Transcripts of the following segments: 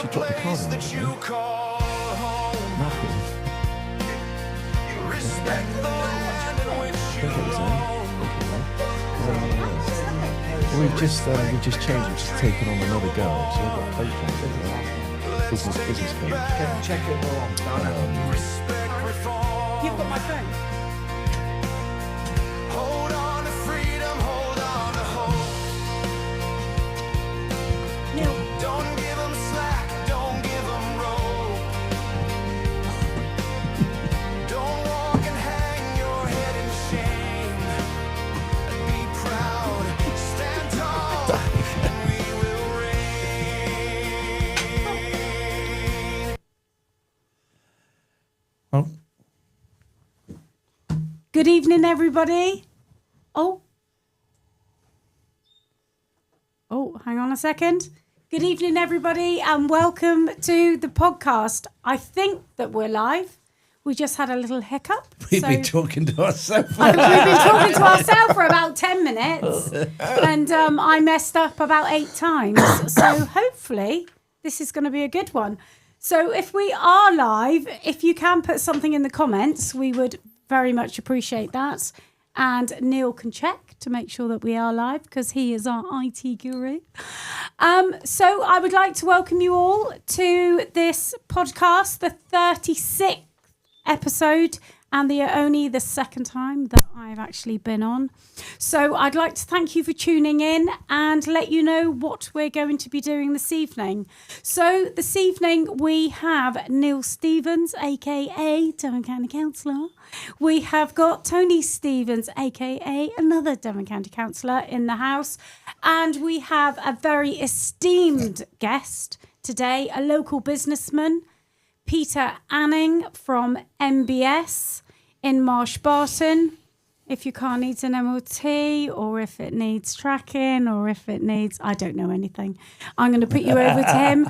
actually dropped the card on it. Nothing. We've just changed. We've just taken on another girl. So I've got a coach on it. Business coach. Check it all. You've got my phone. Hold on to freedom, hold on to hope. Neil. Don't give them slack, don't give them rope. Don't walk and hang your head in shame. Be proud, stand tall, and we will reign. Oh. Good evening, everybody. Oh, hang on a second. Good evening, everybody, and welcome to the podcast. I think that we're live. We just had a little hiccup. We've been talking to ourselves. We've been talking to ourselves for about 10 minutes, and I messed up about 8 times. So hopefully this is going to be a good one. So if we are live, if you can put something in the comments, we would very much appreciate that. And Neil can check to make sure that we are live because he is our IT guru. So I would like to welcome you all to this podcast, the 36th episode, and only the second time that I've actually been on. So I'd like to thank you for tuning in and let you know what we're going to be doing this evening. So this evening we have Neil Stevens, aka Devon County Councillor. We have got Tony Stevens, aka another Devon County Councillor, in the house, and we have a very esteemed guest today, a local businessman, Peter Anning from MBS in Marsh Barton. If your car needs an MOT, or if it needs tracking, or if it needs, I don't know anything, I'm going to put you over to him.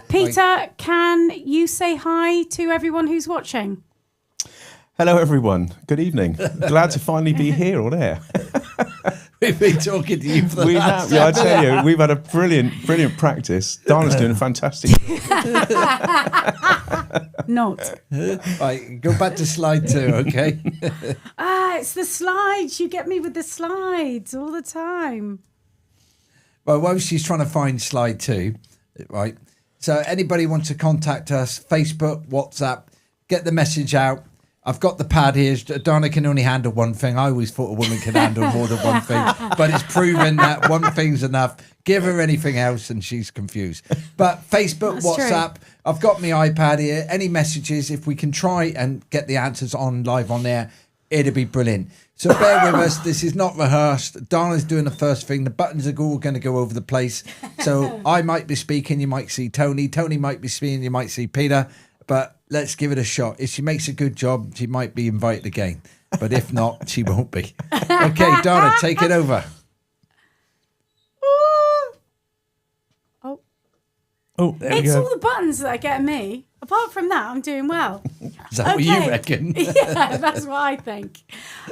Peter, can you say hi to everyone who's watching? Hello, everyone. Good evening. Glad to finally be here on air. We've been talking to you for the last I tell you, we've had a brilliant practice. Dana's doing a fantastic job. Not. Right, go back to slide 2, okay? It's the slides. You get me with the slides all the time. Well, while she's trying to find slide 2, right? So anybody wants to contact us, Facebook, WhatsApp, get the message out. I've got the pad here. Dana can only handle one thing. I always thought a woman could handle more than one thing, but it's proven that one thing's enough. Give her anything else and she's confused. But Facebook, That's WhatsApp, true. I've got my iPad here. Any messages, if we can try and get the answers on live on there, it'll be brilliant. So bear with us. This is not rehearsed. Dana's doing the first thing. The buttons are all going to go over the place. So I might be speaking. You might see Tony. Tony might be speaking. You might see Peter. But let's give it a shot. If she makes a good job, she might be invited again. But if not, she won't be. Okay, Dana, take it over. There It's all the buttons that are getting me. Apart from that, I'm doing well. Is that what you reckon? Yeah, that's what I think.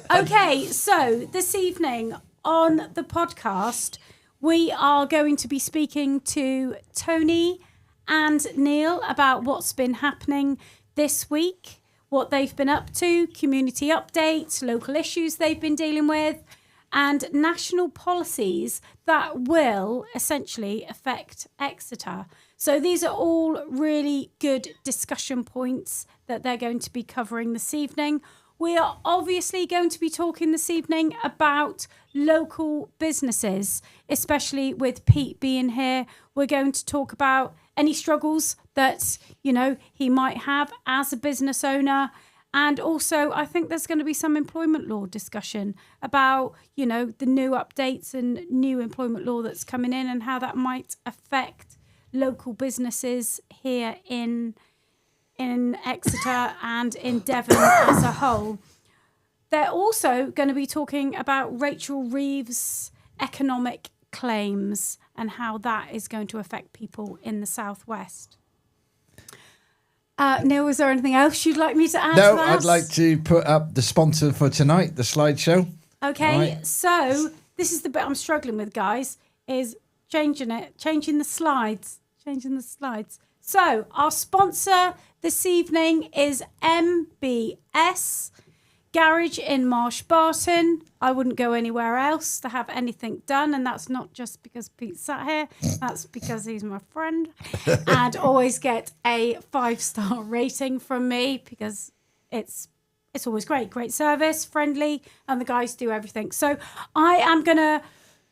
Okay, so this evening on the podcast, we are going to be speaking to Tony and Neil about what's been happening this week, what they've been up to, community updates, local issues they've been dealing with, and national policies that will essentially affect Exeter. So these are all really good discussion points that they're going to be covering this evening. We are obviously going to be talking this evening about local businesses, especially with Pete being here. We're going to talk about any struggles that, he might have as a business owner. And also, I think there's going to be some employment law discussion about, the new updates and new employment law that's coming in and how that might affect local businesses here in Exeter and in Devon as a whole. They're also going to be talking about Rachel Reeves' economic claims and how that is going to affect people in the southwest. Neil, is there anything else you'd like me to add to that? No, I'd like to put up the sponsor for tonight, the slideshow. Okay, right. So this is the bit I'm struggling with, guys, is changing the slides. changing the slides. So our sponsor this evening is MBS Garage in Marsh Barton. I wouldn't go anywhere else to have anything done, and that's not just because Pete's sat here. That's because he's my friend, and always get a 5-star rating from me because it's always great service, friendly, and the guys do everything. So I am gonna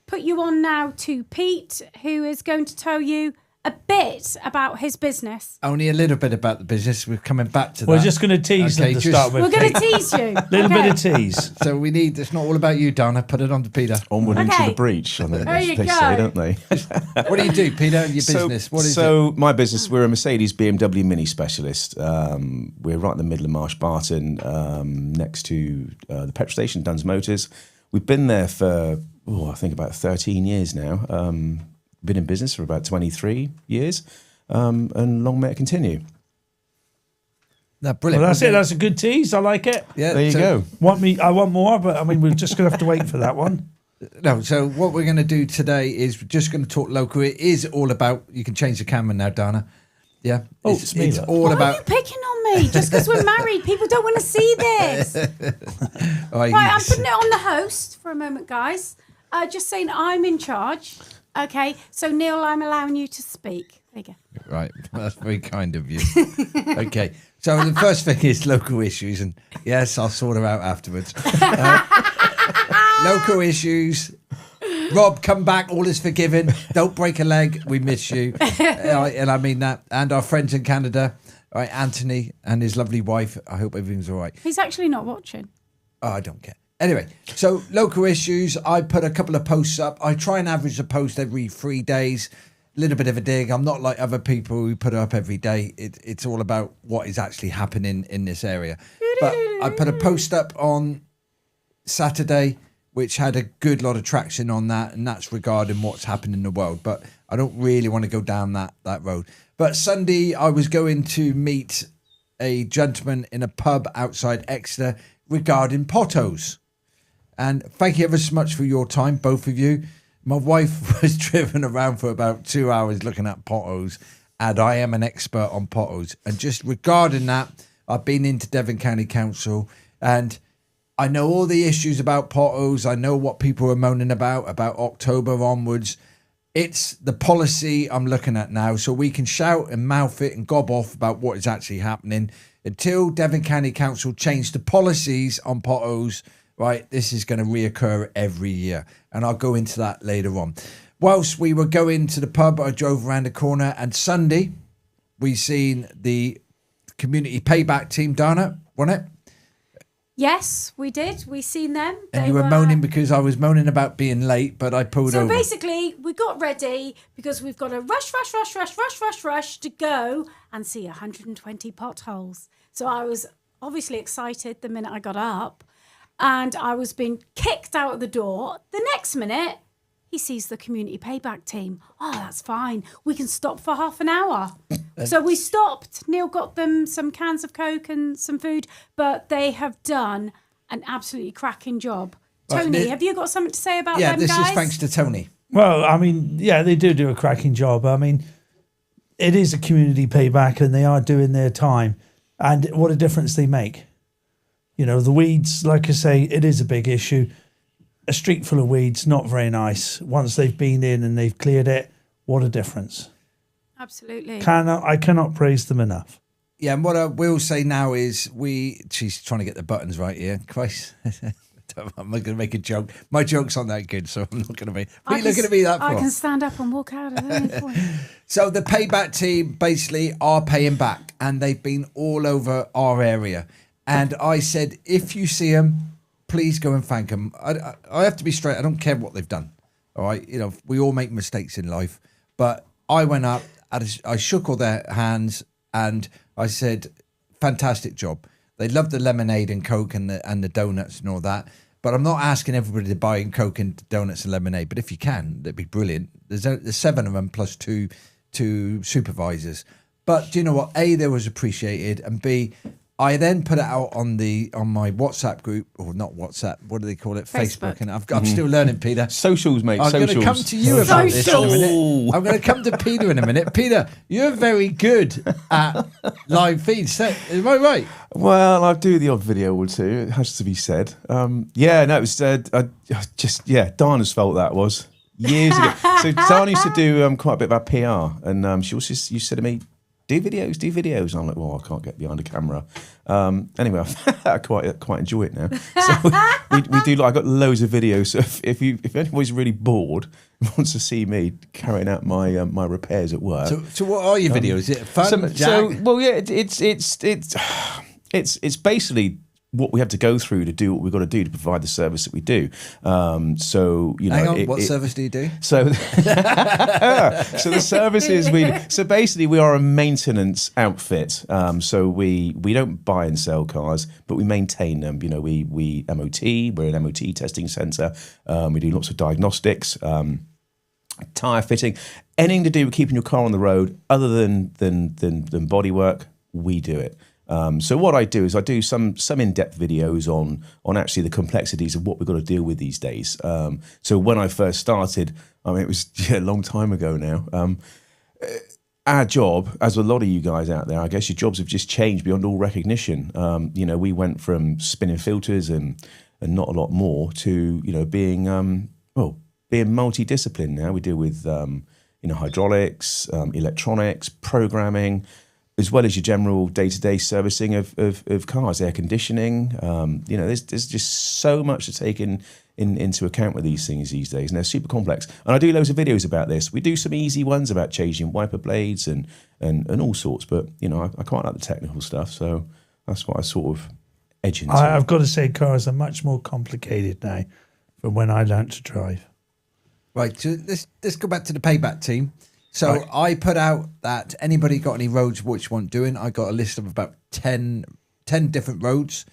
put you on now to Pete, who is going to tell you a bit about his business. Only a little bit about the business. We're coming back to that. We're just going to tease them to start with. We're going to tease you. Little bit of tease. So we need, it's not all about you, Donna. Put it on to Peter. Onward into Okay. the breach, I think There you they go. say, don't they? What do you do, Peter? Your business? What is it? So my business, we're a Mercedes BMW Mini specialist. We're right in the middle of Marsh Barton, next to the petrol station, Duns Motors. We've been there for, I think about 13 years now. Been in business for about 23 years, and long may it continue. No, brilliant. Well, that's it. That's a good tease. I like it. Yeah, There you go. I want more, but I mean, we're just going to have to wait for that one. No, so what we're going to do today is we're just going to talk local. It is all about, you can change the camera now, Dana. Yeah. Oh, it's me, look. all Why are about. you picking on me? Just because we're married, people don't want to see this. All right, Right, I'm putting it on the host for a moment, guys. Just saying I'm in charge. Okay, so Neil, I'm allowing you to speak. There you go. Right, that's very kind of you. Okay, so the first thing is local issues, and yes, I'll sort her out afterwards. Local issues. Rob, come back. All is forgiven. Don't break a leg. We miss you, and I mean that. And our friends in Canada, all right, Anthony and his lovely wife. I hope everything's all right. He's actually not watching. Oh, I don't care. Anyway, so local issues. I put a couple of posts up. I try and average a post every 3 days. A little bit of a dig. I'm not like other people who put it up every day. It's all about what is actually happening in this area. But I put a post up on Saturday, which had a good lot of traction on that, and that's regarding what's happening in the world. But I don't really want to go down that road. But Sunday, I was going to meet a gentleman in a pub outside Exeter regarding potholes. And thank you ever so much for your time, both of you. My wife was driven around for about 2 hours looking at potholes, and I am an expert on potholes. And just regarding that, I've been into Devon County Council, and I know all the issues about potholes. I know what people are moaning about October onwards. It's the policy I'm looking at now, so we can shout and mouth it and gob off about what is actually happening. Until Devon County Council change the policies on potholes, right, this is going to reoccur every year. And I'll go into that later on. Whilst we were going to the pub, I drove around the corner, and Sunday, we seen the community payback team, Dana, wasn't it? Yes, we did. We seen them. And They you were moaning because I was moaning about being late, but I pulled So over. basically, we got ready because we've got to rush to go and see 120 potholes. So I was obviously excited the minute I got up, and I was being kicked out of the door. The next minute, he sees the community payback team. Oh, that's fine. We can stop for half an hour. So we stopped. Neil got them some cans of Coke and some food, but they have done an absolutely cracking job. Right, Tony, Nick- have you got something to say about yeah, them, this guys? is thanks to Tony. Well, I mean, yeah, they do a cracking job. I mean, it is a community payback, and they are doing their time. And what a difference they make. You know, the weeds, like I say, it is a big issue. A street full of weeds, not very nice. Once they've been in and they've cleared it, what a difference. Absolutely. I cannot praise them enough. Yeah, and what I will say now is she's trying to get the buttons right here. Christ. I'm not going to make a joke. My joke's not that good, so I'm not going to make... What are you looking at me that for? I can stand up and walk out at any point. So the payback team basically are paying back, and they've been all over our area. And I said, if you see them, please go and thank them. I have to be straight. I don't care what they've done. All right. You know, we all make mistakes in life. But I went up, I shook all their hands, and I said, fantastic job. They love the lemonade and Coke and the donuts and all that. But I'm not asking everybody to buy Coke and donuts and lemonade. But if you can, that'd be brilliant. There's 7 of them plus two supervisors. But do you know what? A, they was appreciated. And B, I then put it out on my WhatsApp group, or not WhatsApp. What do they call it? Facebook. And I'm still learning, Peter. Socials, mate. I'm going to come to you about this in a minute. I'm going to come to Peter in a minute. Peter, you're very good at live feeds. Am I right? Well, I do the odd video or two. It has to be said. It was Dana's fault that was years ago. So Dana used to do quite a bit about PR, and she also used to say to me, do videos. I'm like, well, I can't get behind a camera. Anyway, I quite enjoy it now. So we do. I got loads of videos. So if anybody's really bored and wants to see me carrying out my my repairs at work. So what are your videos? Is it fun? It's basically what we have to go through to do what we've got to do to provide the service that we do. Hang on, what service do you do? So the service is basically we are a maintenance outfit. So we don't buy and sell cars, but we maintain them. You know, we MOT, we're an MOT testing centre. We do lots of diagnostics, tyre fitting, anything to do with keeping your car on the road other than bodywork, we do it. So what I do is I do some in-depth videos on actually the complexities of what we've got to deal with these days. So when I first started, I mean, it was a long time ago now. Our job, as a lot of you guys out there, I guess your jobs have just changed beyond all recognition. We went from spinning filters and not a lot more to, being multidisciplined now. We deal with, hydraulics, electronics, programming, as well as your general day-to-day servicing of cars, air conditioning. There's just so much to take into account with these things these days, and they're super complex. And I do loads of videos about this. We do some easy ones about changing wiper blades and all sorts, but, I quite like the technical stuff, so that's what I sort of edge into. I've got to say cars are much more complicated now from when I learnt to drive. Right, so let's go back to the payback team. So right. I put out that anybody got any roads which want doing. I got a list of about 10 different roads.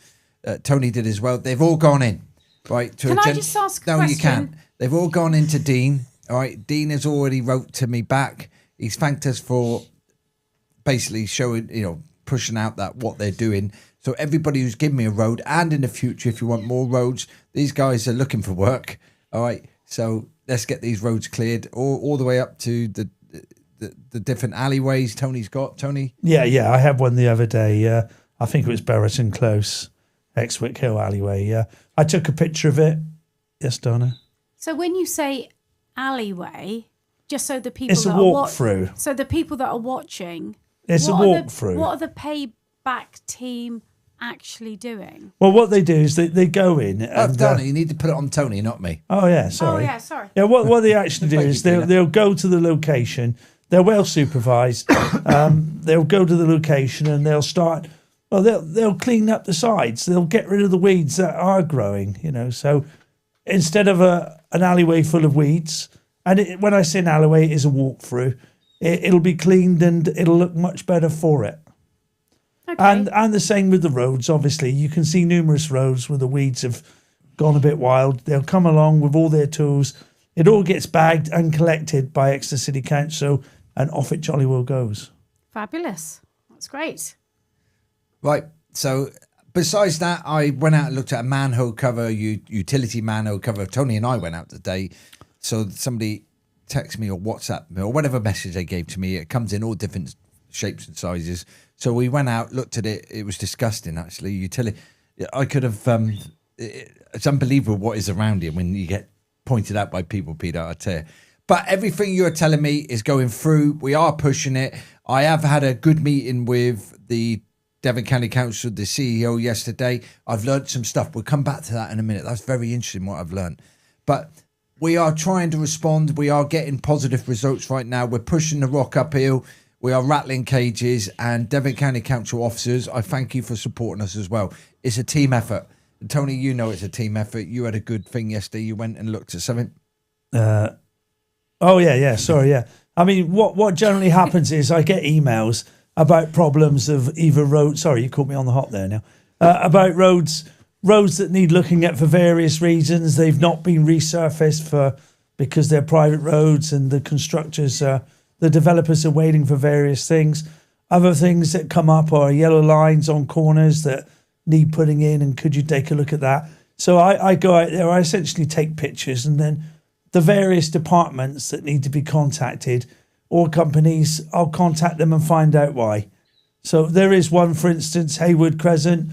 Tony did as well. They've all gone in. Right. Can I just ask a question? No, you can't. They've all gone into Dean. All right. Dean has already wrote to me back. He's thanked us for basically showing, pushing out that what they're doing. So everybody who's given me a road, and in the future, if you want more roads, these guys are looking for work. All right. So let's get these roads cleared all the way up to the different alleyways Tony's got. Tony? Yeah, I had one the other day. I think it was Berriton Close, Exwick Hill alleyway. I took a picture of it. Yes, Donna? So when you say alleyway, just so the people it's a walkthrough. So the people that are watching, it's a walkthrough. What are the payback team actually doing? Well, what they do is they go in. And, Donna, you need to put it on Tony, not me. Oh yeah, sorry. Yeah, what they actually do is they'll go to the location. They're well supervised. They'll go to the location and they'll start. Well, they'll clean up the sides. They'll get rid of the weeds that are growing. So instead of an alleyway full of weeds, and when I say an alleyway, it is a walkthrough. It'll be cleaned and it'll look much better for it. Okay. And the same with the roads. Obviously, you can see numerous roads where the weeds have gone a bit wild. They'll come along with all their tools. It all gets bagged and collected by Exeter City Council, and off it jolly well goes. Fabulous. That's great. Right. So besides that, I went out and looked at a manhole cover, utility manhole cover. Tony and I went out today. So somebody texted me or WhatsApp me or whatever message they gave to me. It comes in all different shapes and sizes. So we went out, looked at it. It was disgusting, actually. Utility. I could have. It's unbelievable what is around here when you get pointed out by people, Peter. I tell you. But everything you're telling me is going through. We are pushing it. I have had a good meeting with the Devon County Council, the CEO yesterday. I've learned some stuff. We'll come back to that in a minute. That's very interesting what I've learned. But we are trying to respond. We are getting positive results right now. We're pushing the rock uphill. We are rattling cages. And Devon County Council officers, I thank you for supporting us as well. It's a team effort. And Tony, you know it's a team effort. You had a good thing yesterday. You went and looked at something. Sorry. I mean, what generally happens is I get emails about problems of either roads. Sorry, you caught me on the hop there now. About roads that need looking at for various reasons. They've not been resurfaced because they're private roads, and the constructors, the developers are waiting for various things. Other things that come up are yellow lines on corners that need putting in, and could you take a look at that? So I go out there, I essentially take pictures, and then the various departments that need to be contacted or companies, I'll contact them and find out why. So there is one, for instance, Hayward Crescent.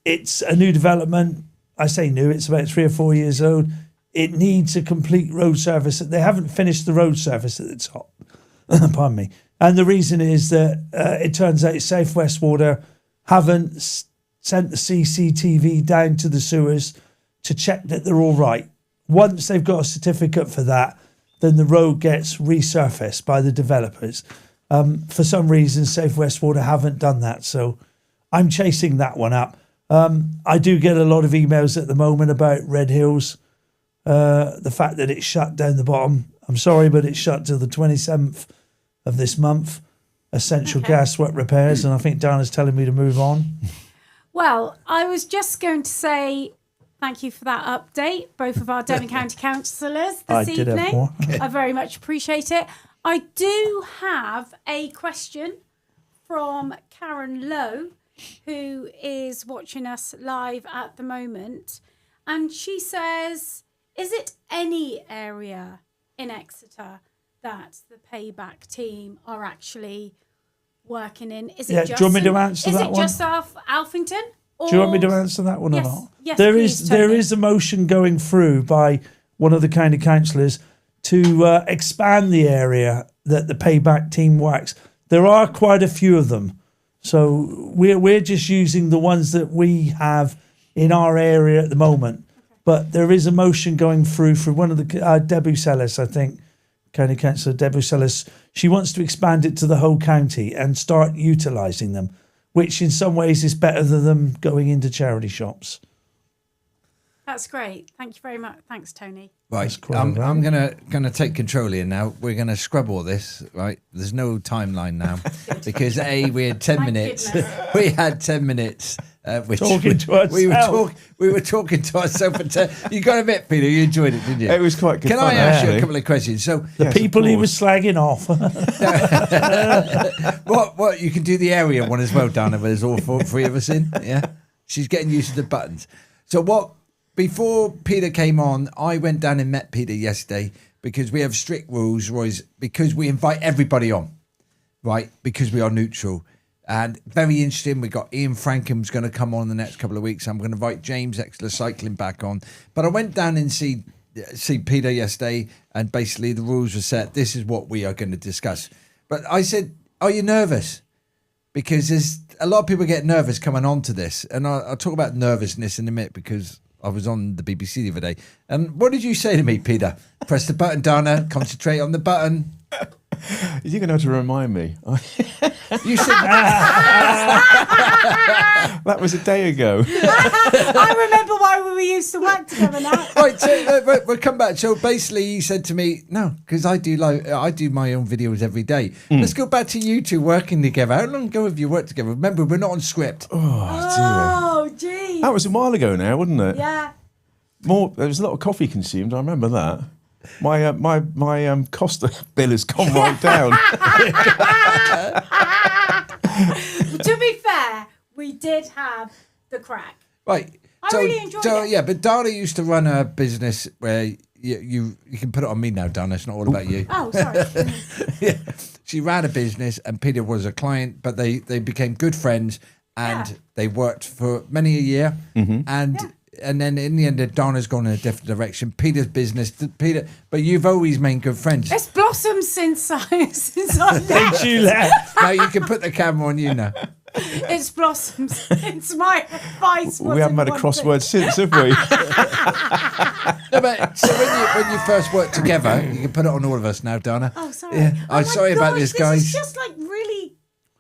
It's a new development. I say new, it's about 3 or 4 years old. It needs a complete road surface. They haven't finished the road surface at the top. Pardon me. And the reason is that it turns out South West Water haven't sent the CCTV down to the sewers to check that they're all right. Once they've got a certificate for that, then the road gets resurfaced by the developers. For some reason, South West Water haven't done that, so I'm chasing that one up. I do get a lot of emails at the moment about Red Hills, the fact that it's shut down the bottom. I'm sorry, but it's shut till the 27th of this month. Essential gas work repairs, and I think Dana's telling me to move on. Well, I was just going to say thank you for that update, both of our Devon County councillors this evening. Did have more. I very much appreciate it. I do have a question from Karen Lowe, who is watching us live at the moment. And she says, is it any area in Exeter that the payback team are actually working in? Is it just do you want me to answer that one? Is it just Alphington? Do you want me to answer that one Yes, or not? yes, there please, is there Tony. is a motion going through by one of the county councillors to expand the area that the payback team works. There are quite a few of them, so we're just using the ones that we have in our area at the moment. But there is a motion going through for one of the Debbie Sellis, I think, County Councillor Debbie Sellis. She wants to expand it to the whole county and start utilising them, which in some ways is better than them going into charity shops. That's great. Thank you very much. Thanks, Tony. Right, quite I'm right. gonna take control here now. We're gonna scrub all this. Right, there's no timeline now because we had 10 Thank minutes. goodness. We had 10 minutes. Which Talking to we ourselves. were talking to ourselves. For 10. You got to admit, Peter, you enjoyed it, didn't you? It was quite good Can fun, I ask you a actually. couple of questions? So, The people he was slagging off. what you can do the area one as well, Dana. Where there's all three of us in. Yeah, she's getting used to the buttons. So what? Before Peter came on, I went down and met Peter yesterday because we have strict rules, Roy's, because we invite everybody on, right? Because we are neutral. And very interesting, we got Ian Frankham's going to come on in the next couple of weeks. I'm going to invite James Exeter Cycling back on. But I went down and see Peter yesterday, and basically the rules were set. This is what we are going to discuss. But I said, are you nervous? Because there's a lot of people get nervous coming on to this. And I'll talk about nervousness in a minute because I was on the BBC the other day. And what did you say to me, Peter? Press the button, Dana. Concentrate on the button. You're going to have to remind me. You said That was a day ago. I remember why we used to work together now. right. So we'll come back. So basically, he said to me, "No, because I do my own videos every day. Let's go back to you two working together. How long ago have you worked together? Remember, we're not on script. Oh, gee. That was a while ago now, wasn't it? Yeah. There was a lot of coffee consumed. I remember that. My cost bill has gone right down. To be fair, we did have the crack. Right. I really enjoyed it. Yeah, but Dana used to run a business where you can put it on me now, Dana. It's not all about you. Oh, sorry. Yeah. She ran a business and Peter was a client, but they became good friends and Yeah. they worked for many a year. And then in the end, Donna's gone in a different direction. Peter's business, but you've always made good friends. It's blossomed since I left. Since you left. Now you can put the camera on you now. It's blossomed since my advice. We haven't had a crossword since, have we? No, but so when you first worked together, you can put it on all of us now, Donna. Oh, sorry. Yeah. Oh I'm my sorry about gosh, this, guys. This is just like really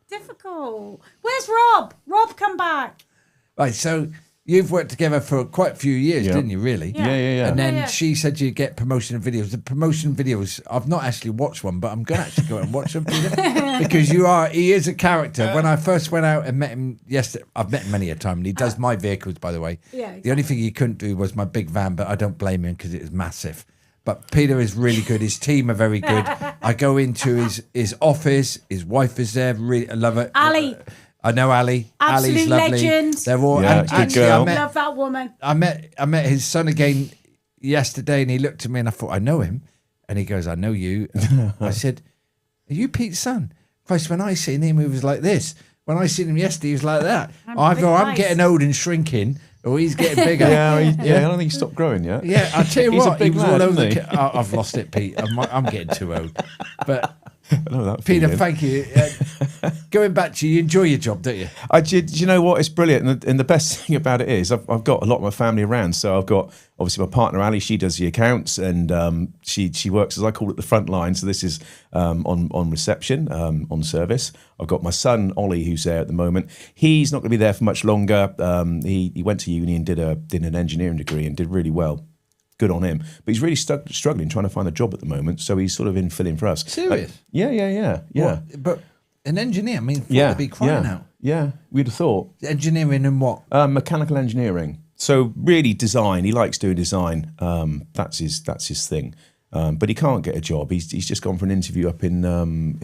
difficult. Where's Rob? Rob, come back. Right, so you've worked together for quite a few years, Yeah. didn't you, really? Yeah. And then Yeah. she said you get promotion videos. The promotion videos, I've not actually watched one, but I'm going to actually go and watch them, Peter. Because he is a character. When I first went out and met him yesterday, I've met him many a time, and he does my vehicles, by the way. Yeah, The only thing he couldn't do was my big van, but I don't blame him because it was massive. But Peter is really good. His team are very good. I go into his office. His wife is there. Really, I love it. Ali. I know Ali. Absolute Ali's lovely. legend. They're all. Yeah, and good actually, girl. Love that woman. I met his son again yesterday, and he looked at me, and I thought I know him, and he goes, "I know you." I said, "Are you Pete's son?" Christ, when I seen him, he was like this. When I seen him yesterday, he was like that. Either I'm getting old and shrinking, or he's getting bigger. Yeah, I don't think he stopped growing yet. Yeah, I tell you He's a what, big he was lad, all over isn't he? I've lost it, Pete. I'm getting too old. But I know that Peter, feeling. thank you. Going back to you enjoy your job, don't you? I did. You know what? It's brilliant, and the best thing about it is I've got a lot of my family around. So I've got obviously my partner Ali. She does the accounts, and she works, as I call it, the front line. So this is on reception, on service. I've got my son Ollie, who's there at the moment. He's not going to be there for much longer. He went to uni and did an engineering degree and did really well. Good on him, but he's really struggling trying to find a job at the moment. So he's sort of in filling for us. Serious? Yeah. What? But an engineer, I mean, Yeah, they'd be crying out. Yeah, we'd have thought. Engineering in what? Mechanical engineering. So really design. He likes doing design. That's his thing. But he can't get a job. He's just gone for an interview up in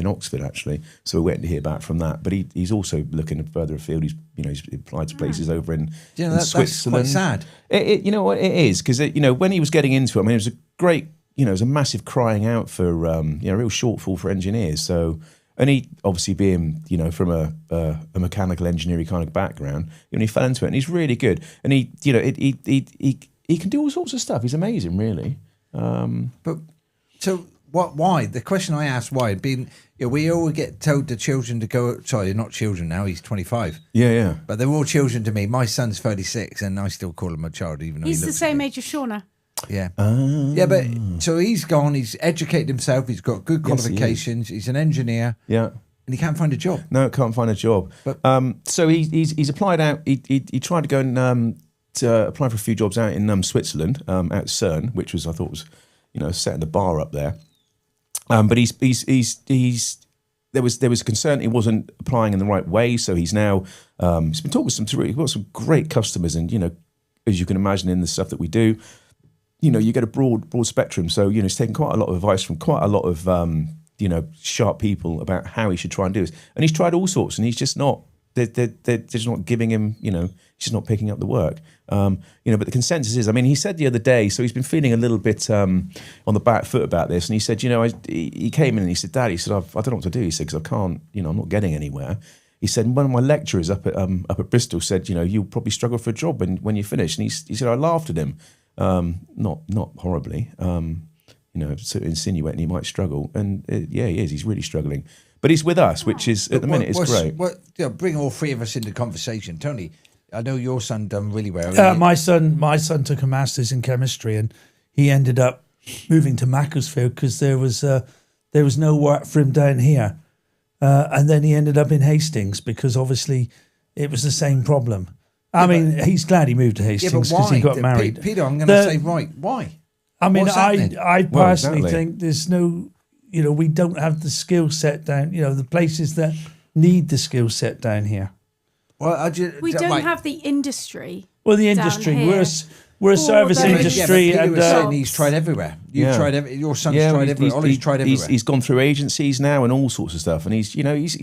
Oxford actually. So we're waiting to hear back from that. But he's also looking further afield. He's applied to places over in, You know, in that's Switzerland. quite sad. You know what it is, because when he was getting into it, I mean, it was a great. It was a massive crying out for a real shortfall for engineers. So. And he, obviously being, from a mechanical engineering kind of background, he fell into it, and he's really good. And he can do all sorts of stuff. He's amazing, really. But so what? Why? The question I asked why being we all get told the children to go. Sorry, they're not children now. He's 25. Yeah. But they're all children to me. My son's 36, and I still call him a child, even though He's he the looks same like age as Shauna. Yeah. Yeah, but so he's gone. He's educated himself. He's got good Yes, he is. qualifications. He's an engineer. Yeah. And he can't find a job. No, can't find a job. But- so he's applied out. He tried to go and to apply for a few jobs out in Switzerland, at CERN, which I thought was setting the bar up there. But there was a concern he wasn't applying in the right way. So he's now he's been talking to he's got some great customers, and as you can imagine in the stuff that we do, you get a broad spectrum. So he's taken quite a lot of advice from quite a lot of sharp people about how he should try and do this. And he's tried all sorts, and he's just not. They're just not giving him. He's just not picking up the work. But the consensus is. I mean, he said the other day. So he's been feeling a little bit on the back foot about this, and he said, he came in and he said, "Dad," he said, "I don't know what to do." He said, "Because I can't. I'm not getting anywhere." He said, one of my lecturers up at Bristol said, you'll probably struggle for a job when you finish. And he said, I laughed at him, not horribly, to insinuating he might struggle. And he is. He's really struggling. But he's with us, which is at the minute is great. Bring all three of us into conversation, Tony. I know your son done really well. My son took a master's in chemistry, and he ended up moving to Macclesfield because there was no work for him down here. And then he ended up in Hastings because obviously it was the same problem. I mean, he's glad he moved to Hastings because he got married. Peter, I'm going to say, why? I mean, What's happening? I personally exactly. think there's no, we don't have the skill set down, the places that need the skill set down here. Well, We don't have the industry. Well, the down industry, here. we're a For service the- industry, Peter and was saying he's tried everywhere. You've tried your son's tried everywhere. Ollie's tried everywhere. He's gone through agencies now and all sorts of stuff, and he's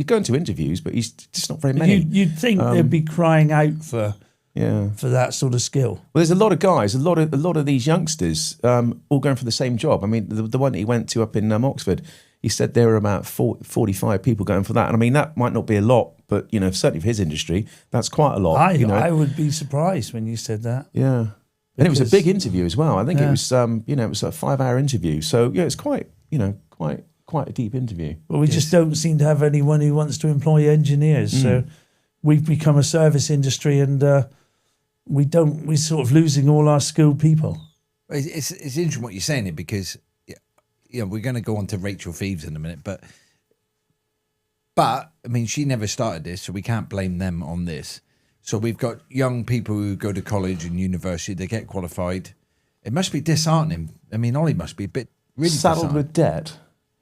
going to interviews, but he's just not very many. you'd think they'd be crying out for that sort of skill. Well, there's a lot of guys, a lot of these youngsters, all going for the same job. I mean, the one that he went to up in Oxford, he said there were about 45 people going for that, and I mean that might not be a lot, but certainly for his industry, that's quite a lot. I would be surprised when you said that. Yeah. And it was a Because- big interview as well. I think it Yeah. was, it was a 5-hour interview. So it's quite a deep interview. But we just don't seem to have anyone who wants to employ engineers. So we've become a service industry, and we're sort of losing all our skilled people. It's interesting what you're saying here because we're going to go on to Rachel Phoeves in a minute, but I mean she never started this, so we can't blame them on this. So we've got young people who go to college and university, they get qualified. It must be disheartening. I mean, Ollie must be a bit really Saddled disheartened. with debt.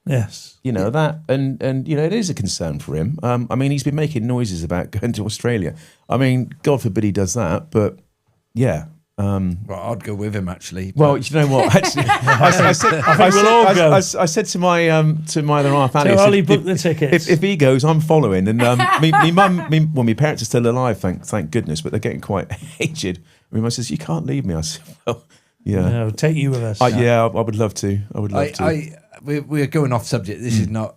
Yes. That, and it is a concern for him. I mean, he's been making noises about going to Australia. I mean, God forbid he does that, but yeah, Well, I'd go with him actually. Well, you know what? Actually, I said to my other half, Alice, So Ollie booked the tickets. If he goes, I'm following. And my parents are still alive, thank goodness, but they're getting quite aged. My mum says, "You can't leave me." I said, "Well, yeah, No, take you with us. I would love to. I would love to." We're going off subject. This is not.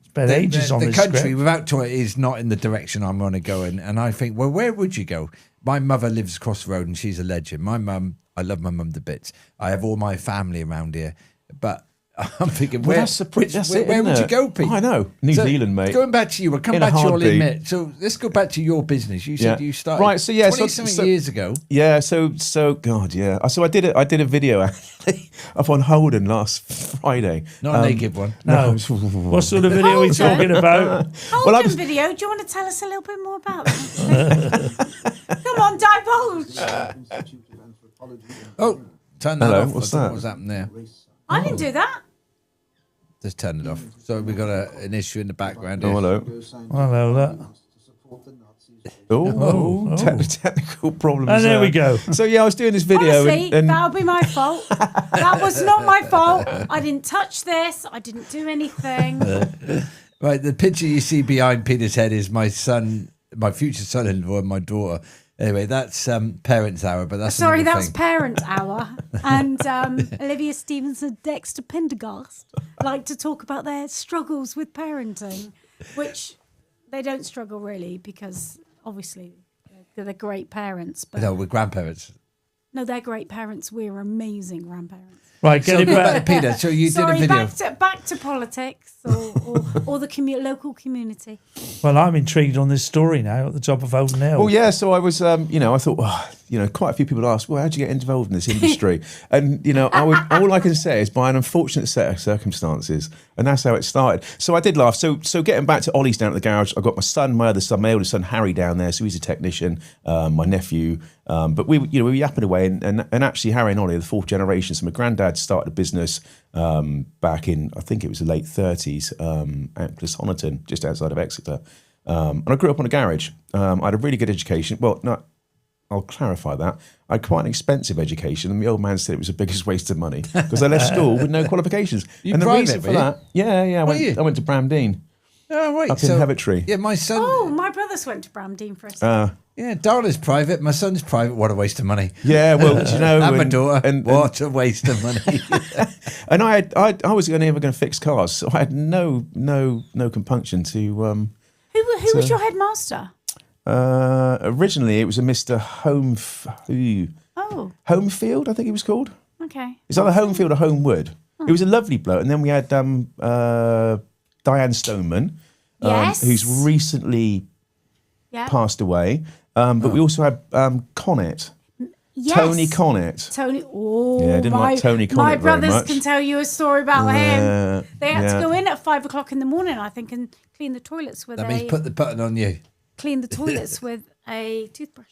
Spent ages on the this country script. without toilet is not in the direction I'm going to go in. And I think, well, where would you go? My mother lives across the road and she's a legend. My mum, I love my mum to bits. I have all my family around here. But I'm thinking, where would you go, Pete? I know. New Zealand, mate. Going back to you, we'll come In a back to your heartbeat. limit. So let's go back to your business. You said you started right. So yeah, 20-something years ago. Yeah. So God, yeah. So I did a video actually up on Holden last Friday. Not a naked one. No. What sort of video are we talking about? Holden video. Do you want to tell us a little bit more about that? Come on, divulge. Oh, turn that Hello, off. what's I don't know that? What's happened there? I didn't do that. Just turn it off. So we've got an issue in the background here. Oh, hello. Hello, look. Oh, technical problems. And there we go. So yeah, I was doing this video, Honestly, and that'll be my fault. That was not my fault. I didn't touch this. I didn't do anything. Right, the picture you see behind Peter's head is my son, my future son-in-law, and my daughter. Anyway, that's parents' hour, but that's Sorry, another that's thing. parent hour. And Olivia Stevens and Dexter Pendergast like to talk about their struggles with parenting, which they don't struggle really because obviously they're great parents. But No, we're grandparents. no, they're great parents. We're amazing grandparents. Right, So get it go back back. to Peter. So you Sorry, did a video. back to politics or the local community. Well, I'm intrigued on this story now at the top of Holden Hill. well, yeah. So I was, I thought, quite a few people ask, well, how'd you get involved in this industry? And all I can say is by an unfortunate set of circumstances, and that's how it started. So I did laugh. So getting back to Ollie's down at the garage, I got my son, my other son, my oldest son Harry down there. So he's a technician. My nephew. But we were yapping away, and actually Harry and Ollie are the fourth generation. So my granddad started a business back in, I think it was the late 30s, at Honiton, just outside of Exeter. And I grew up on a garage. I had a really good education. Well, no, I'll clarify that. I had quite an expensive education, and the old man said it was the biggest waste of money because I left school with no qualifications. You and the private, reason for were you? that, I went to Bramdean Oh, right. up in Heavitree. Yeah, my son. Oh, my brothers went to Bramdean for a second. Yeah, Darla's private. My son's private. What a waste of money. Yeah, well, you know, And my daughter. and- What a waste of money. And I was never going to fix cars, so I had no compunction to. Who was your headmaster? Originally, it was a Mr. Oh, Homefield, I think he was called. okay. It's either Homefield or Homewood. It was a lovely bloke, and then we had Diane Stoneman, Yes. who's recently Yeah. passed away. But we also had Connett, Yes. Tony Connett. Tony. Oh, Yeah, I didn't like Tony My Connett very brothers much. can tell you a story about him. They had yeah. to go in at 5 o'clock in the morning, I think, and clean the toilets with That means put the button on you. clean the toilets with a toothbrush.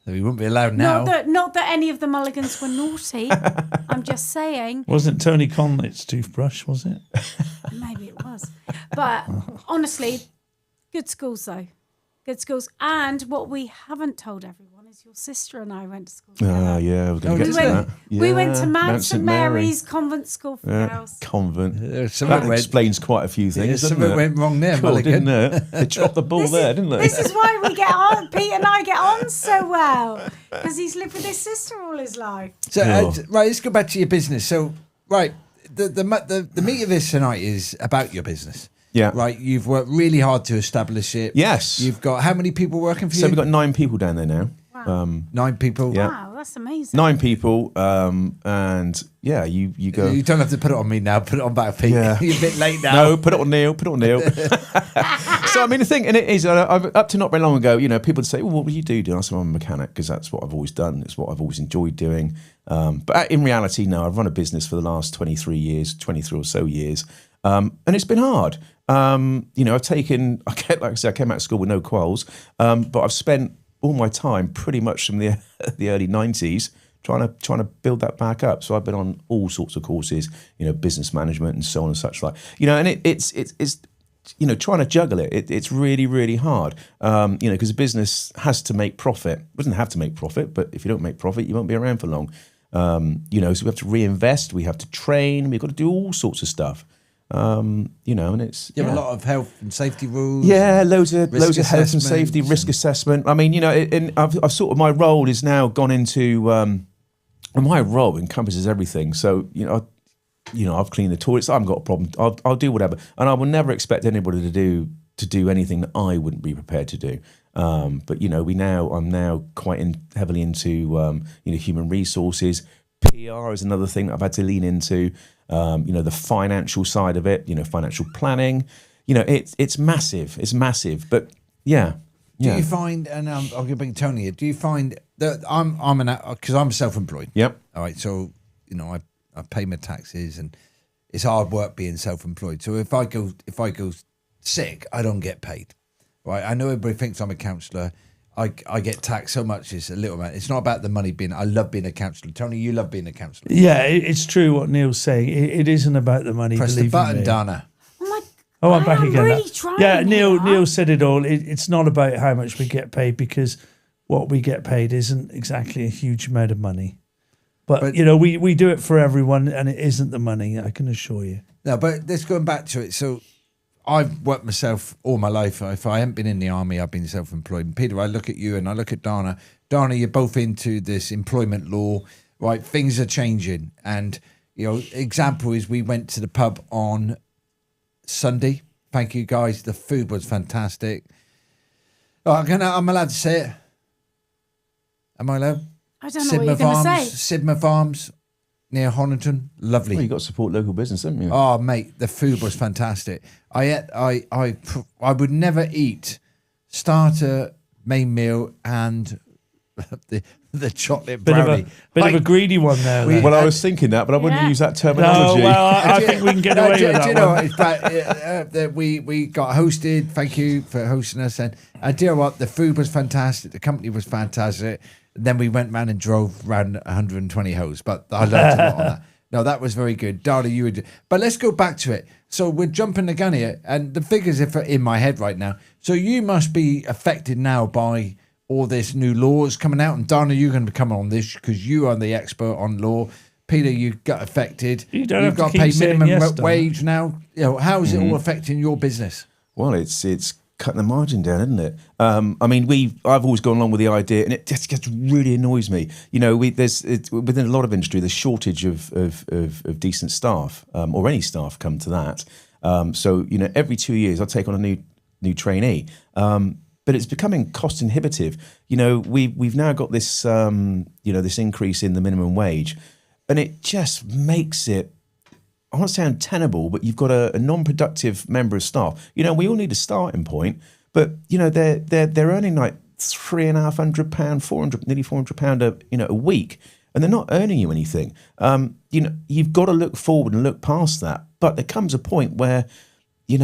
So we wouldn't be allowed now. Not that any of the Mulligans were naughty. I'm just saying. Wasn't Tony Connett's toothbrush, was it? Maybe it was. But honestly, good schools though. Good schools. And what we haven't told everyone is your sister and I went to school together. Yeah, we're going to We get to went, that. we went to Yeah, Mount St Mary. Mary's Convent School for Girls. Convent. something That went- explains quite a few things, doesn't something it? went wrong there, Cool, Mulligan. didn't it? They dropped the ball there, didn't they? This is why we get on. Pete and I get on so well because he's lived with his sister all his life. So, Oh. right, let's go back to your business. So, right, the meat of this tonight is about your business. Yeah. Right, you've worked really hard to establish it. Yes. You've got how many people working for So you? we've got 9 people down there now. Wow. 9 people. Yeah. Wow, that's amazing. 9 people, and yeah, you go. You don't have to put it on me now. Put it on back, Pete. Yeah. You're a bit late now. No, put it on Neil. Put it on Neil. So I mean, the thing, and it is, up to not very long ago, people would say, "Well, what do you do?" I said, "I'm a mechanic," because that's what I've always done. It's what I've always enjoyed doing. But in reality, no, I've run a business for the last 23 or so years, and it's been hard. I've taken, like I said, I came out of school with no quals, but I've spent all my time pretty much from the early 90s trying to build that back up. So I've been on all sorts of courses, business management and so on and such like. And it's trying to juggle it's really, really hard. Because a business has to make profit. It doesn't have to make profit, but if you don't make profit, you won't be around for long. So we have to reinvest, we have to train, we've got to do all sorts of stuff. And it's You have a lot of health and safety rules. Yeah, loads of health and assessments safety, risk assessment. I mean, and I've sort of, my role is now gone into my role encompasses everything. So I've cleaned the toilets. I haven't got a problem. I'll do whatever, and I will never expect anybody to do anything that I wouldn't be prepared to do. But I'm now quite heavily into human resources. PR is another thing that I've had to lean into. The financial side of it. Financial planning. It's massive. It's massive. But yeah. Do you find, and I'm going to bring Tony here. Do you find that because I'm self-employed? Yep. All right. So I pay my taxes, and it's hard work being self-employed. So if I go sick, I don't get paid. Right? I know everybody thinks I'm a counsellor. I get taxed so much, it's a little amount. It's not about the money I love being a counsellor. Tony, you love being a counsellor. Yeah, it's true what Neil's saying. It isn't about the money. Press the button, Dana. Oh, I'm back again. Really trying. Yeah, Neil said it all. It's not about how much we get paid, because what we get paid isn't exactly a huge amount of money. But we do it for everyone, and it isn't the money, I can assure you. No, but let's going back to it. So I've worked myself all my life. If I haven't been in the army, I've been self-employed. And Peter, I look at you and I look at Dana. Dana, you're both into this employment law, right? Things are changing. And, example is we went to the pub on Sunday. Thank you, guys. The food was fantastic. Oh, I'm allowed to say it. Am I allowed? I don't know what you're going to say. Sidmer Farms near Honiton. Lovely. Well, you got to support local business, haven't you? Oh, mate, the food was fantastic. I would never eat starter, main meal, and the chocolate brownie. Bit of a greedy one there. Well, I was thinking that, but I wouldn't use that terminology. No, well, I think we can get away with that. Do you know what? We got hosted. Thank you for hosting us. And do you know what? The food was fantastic. The company was fantastic. Then we went round and drove around 120 hoes, but I learned a lot on that. No, that was very good. Dana, you would. But let's go back to it. So we're jumping the gun here, and the figures are in my head right now. So you must be affected now by all this new laws coming out. And Dana, you're going to come on this because you are the expert on law. Peter, you got affected. You've got to pay minimum wage now. How is it all affecting your business? Well, it's cutting the margin down, isn't it? I've always gone along with the idea, and it just really annoys me. Within a lot of industry, there's shortage of decent staff, or any staff come to that. So every 2 years I take on a new trainee, but it's becoming cost inhibitive. We've now got this this increase in the minimum wage, and it just makes it, I won't say untenable, but you've got a non-productive member of staff. We all need a starting point, but they're earning like £350, nearly £400 a week, and they're not earning you anything. You've got to look forward and look past that. But there comes a point where it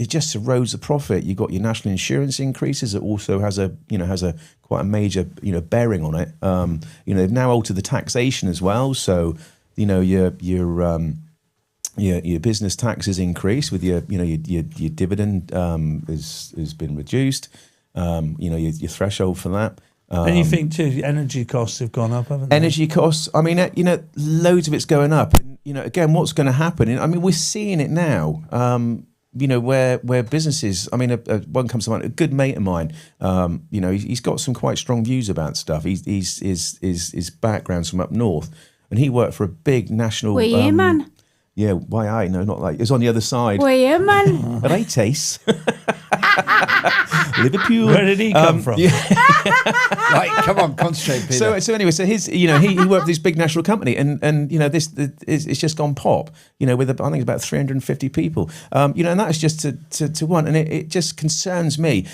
just erodes the profit. You've got your national insurance increases. It also has a quite a major bearing on it. They've now altered the taxation as well, so. Your business taxes increase with your dividend has been reduced. Your threshold for that. And you think too, energy costs have gone up, haven't they? Energy costs. I mean, loads of it's going up. And, again, what's going to happen? We're seeing it now. Where businesses. One comes to mind. A good mate of mine. He's got some quite strong views about stuff. His background's from up north. And he worked for a big national... Were you, man? Yeah, why I? No, not like... It was on the other side. Were you, man? At Ates. Liverpool. Where did he come from? Yeah. Right, come on, concentrate, Peter. So anyway, his, he worked for this big national company, and it's just gone pop. With I think it's about 350 people. And that's just to one, and it just concerns me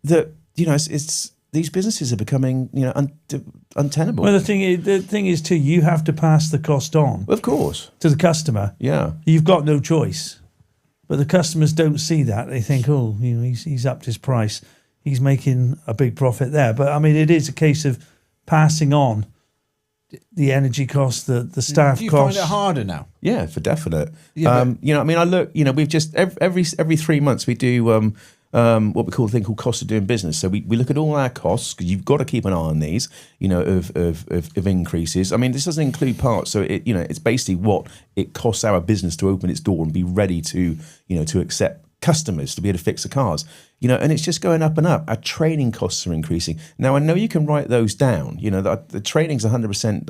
that it's these businesses are becoming untenable. Well, the thing is too, you have to pass the cost on, of course, to the customer. Yeah, you've got no choice. But the customers don't see that. They think, he's upped his price. He's making a big profit there. But it is a case of passing on the energy costs, the staff Do you costs. find it harder now? Yeah, for definite. Yeah, You know, I mean, I look. You know, we've just every 3 months we do what we call a thing called cost of doing business. So we look at all our costs, because you've got to keep an eye on these. You know, of increases. I mean, this doesn't include parts. So it's basically what it costs our business to open its door and be ready to to accept customers, to be able to fix the cars. You know, and it's just going up and up. Our training costs are increasing. Now, I know you can write those down. You know, the training's 100%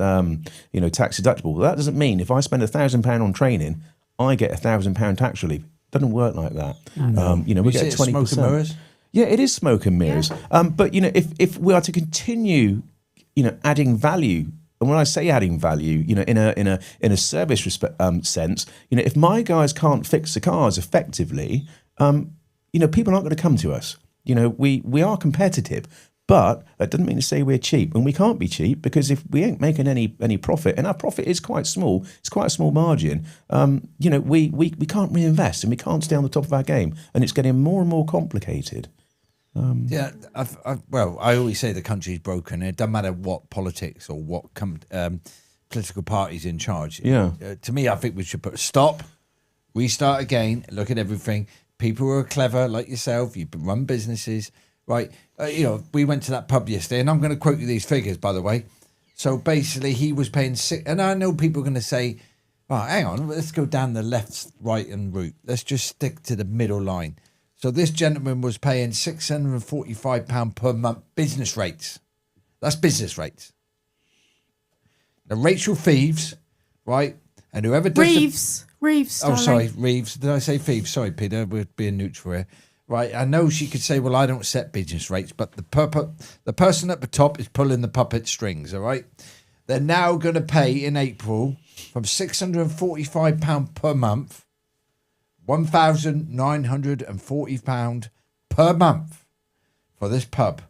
tax deductible. Well, that doesn't mean if I spend £1,000 on training, I get £1,000 tax relief. Doesn't work like that. We get 20%. Smoke and mirrors? Yeah, it is smoke and mirrors. But if we are to continue, adding value, and when I say adding value, in a service sense, if my guys can't fix the cars effectively, people aren't going to come to us. We are competitive, but that doesn't mean to say we're cheap, and we can't be cheap, because if we ain't making any profit, and our profit is quite small, it's quite a small margin. We can't reinvest, and we can't stay on the top of our game, and it's getting more and more complicated. Yeah, I always say the country's broken. It doesn't matter what politics or what political party's in charge. Yeah. To me, I think we should put a stop, restart again, look at everything. People who are clever, like yourself, you run businesses, right? We went to that pub yesterday, and I'm going to quote you these figures, by the way. So basically, he was paying and I know people are going to say, "Oh, hang on, let's go down the left, right, and route. Let's just stick to the middle line." So this gentleman was paying £645 per month business rates. That's business rates. The Rachel Thieves, right? And whoever does Reeves. Oh, sorry, Reeves. Did I say Thieves? Sorry, Peter. We're being neutral here. Right. I know she could say, well, I don't set business rates, but the person at the top is pulling the puppet strings, all right? They're now going to pay in April from £645 per month, £1,940 per month for this pub.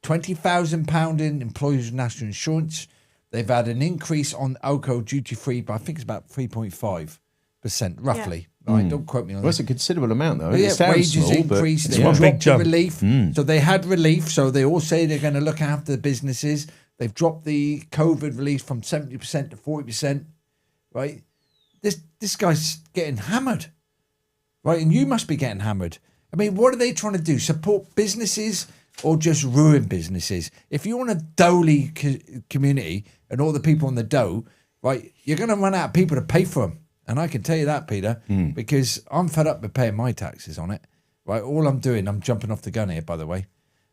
£20,000 in employees' national insurance. They've had an increase on alcohol duty free, but I think it's about 3.5%, roughly. Right, don't quote me on Well, that. it's a considerable amount, though. But It sounds wages small, increased. but They one big dropped the jump. relief. So they had relief. So they all say they're going to look after the businesses. They've dropped the COVID relief from 70% to 40%. Right, this guy's getting hammered. Right, and you must be getting hammered. I mean, what are they trying to do? Support businesses or just ruin businesses? If you want a dolly community and all the people on the dough, right, you're going to run out of people to pay for them. And I can tell you that, Peter, because I'm fed up with paying my taxes on it. Right, all I'm doing, I'm jumping off the gun here, by the way.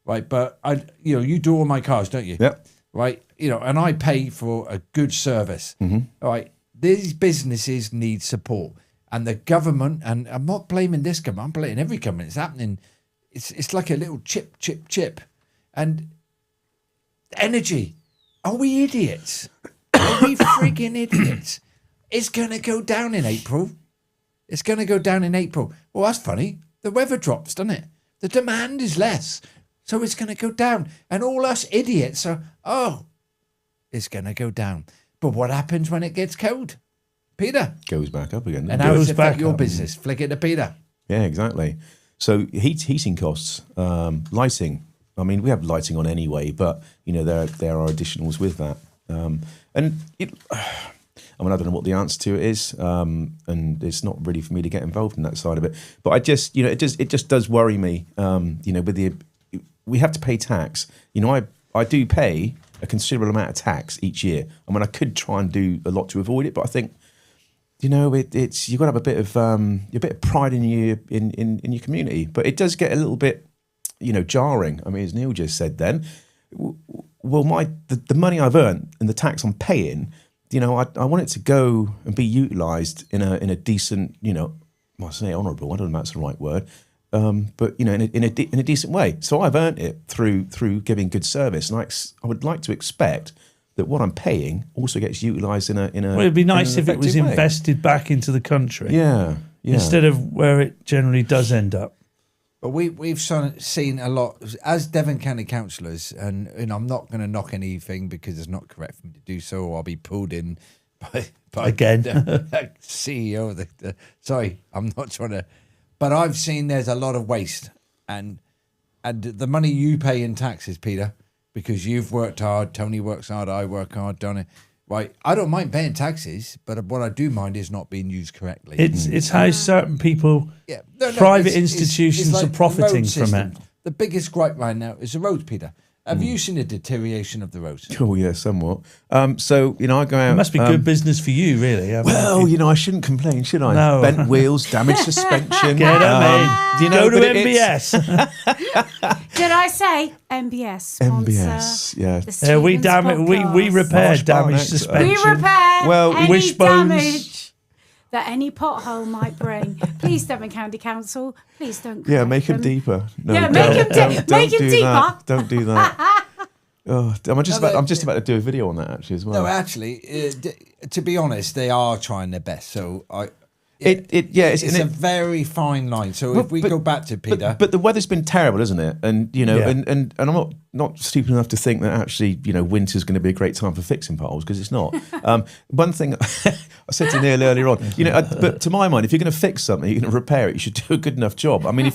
Right, but you do all my cars, don't you? Yep. Right, and I pay for a good service. All right, these businesses need support, and the government. And I'm not blaming this government. I'm blaming every government. It's happening. It's like a little chip, and energy. Are we idiots? Are we freaking idiots? It's going to go down in April. It's going to go down in April. Well, that's funny. The weather drops, doesn't it? The demand is less. So it's going to go down. And all us idiots are, it's going to go down. But what happens when it gets cold? Peter. Goes back up again. And how does Goes it affect back your up. business? Flick it to Peter. Yeah, exactly. So heating costs, lighting. I mean, we have lighting on anyway, but there are additionals with that. I don't know what the answer to it is, and it's not really for me to get involved in that side of it. But I just, it just does worry me. We have to pay tax. I do pay a considerable amount of tax each year. I mean, I could try and do a lot to avoid it, but I think, it's you've got to have a bit of pride in your community. But it does get a little bit, jarring. I mean, as Neil just said, then, well, the money I've earned and the tax I'm paying. I want it to go and be utilised in a decent, I say honourable. I don't know if that's the right word, but in a decent way. So I've earned it through giving good service, and I would like to expect that what I'm paying also gets utilised in a. Well, it'd be nice if it was effective way. invested back into the country. Yeah. Instead of where it generally does end up. But we've seen a lot as Devon County councillors, and I'm not going to knock anything because it's not correct for me to do so, or I'll be pulled in by Again. the CEO of the. Sorry, I'm not trying to, but I've seen there's a lot of waste, and the money you pay in taxes, Peter, because you've worked hard, Tony works hard, I work hard, Donna. right? I don't mind paying taxes, but what I do mind is not being used correctly. It's how certain people, Yeah, private it's institutions like are profiting the road from it. system. The biggest gripe right now is the roads, Peter. Have you seen a deterioration of the roads? Oh yeah, somewhat. So I go out. It must be good business for you, really. I mean, Well, I shouldn't complain, should I? No. Bent wheels, damaged suspension. Get them in. Go to but it's- MBS. Did I say MBS sponsor? MBS, yeah. the We Stevens we podcast? repair Marsh damaged Barnett's, suspension. We repair Well, any wishbones. damage that any pothole might bring. Please, Devon County Council, please don't. Yeah, correct make them deeper. No, Yeah, don't- make 'em don't- make don't 'em do that. deeper. Don't do that. Oh, I'm just about to do a video on that actually as well. No, actually, to be honest, they are trying their best. So It's it's a very fine line. So if we go back to Peter, but the weather's been terrible, isn't it? And Yeah. and I'm not stupid enough to think that actually winter's going to be a great time for fixing potholes, because it's not. One thing I said to Neil earlier on, but to my mind, if you're going to fix something, you're going to repair it, you should do a good enough job. I mean,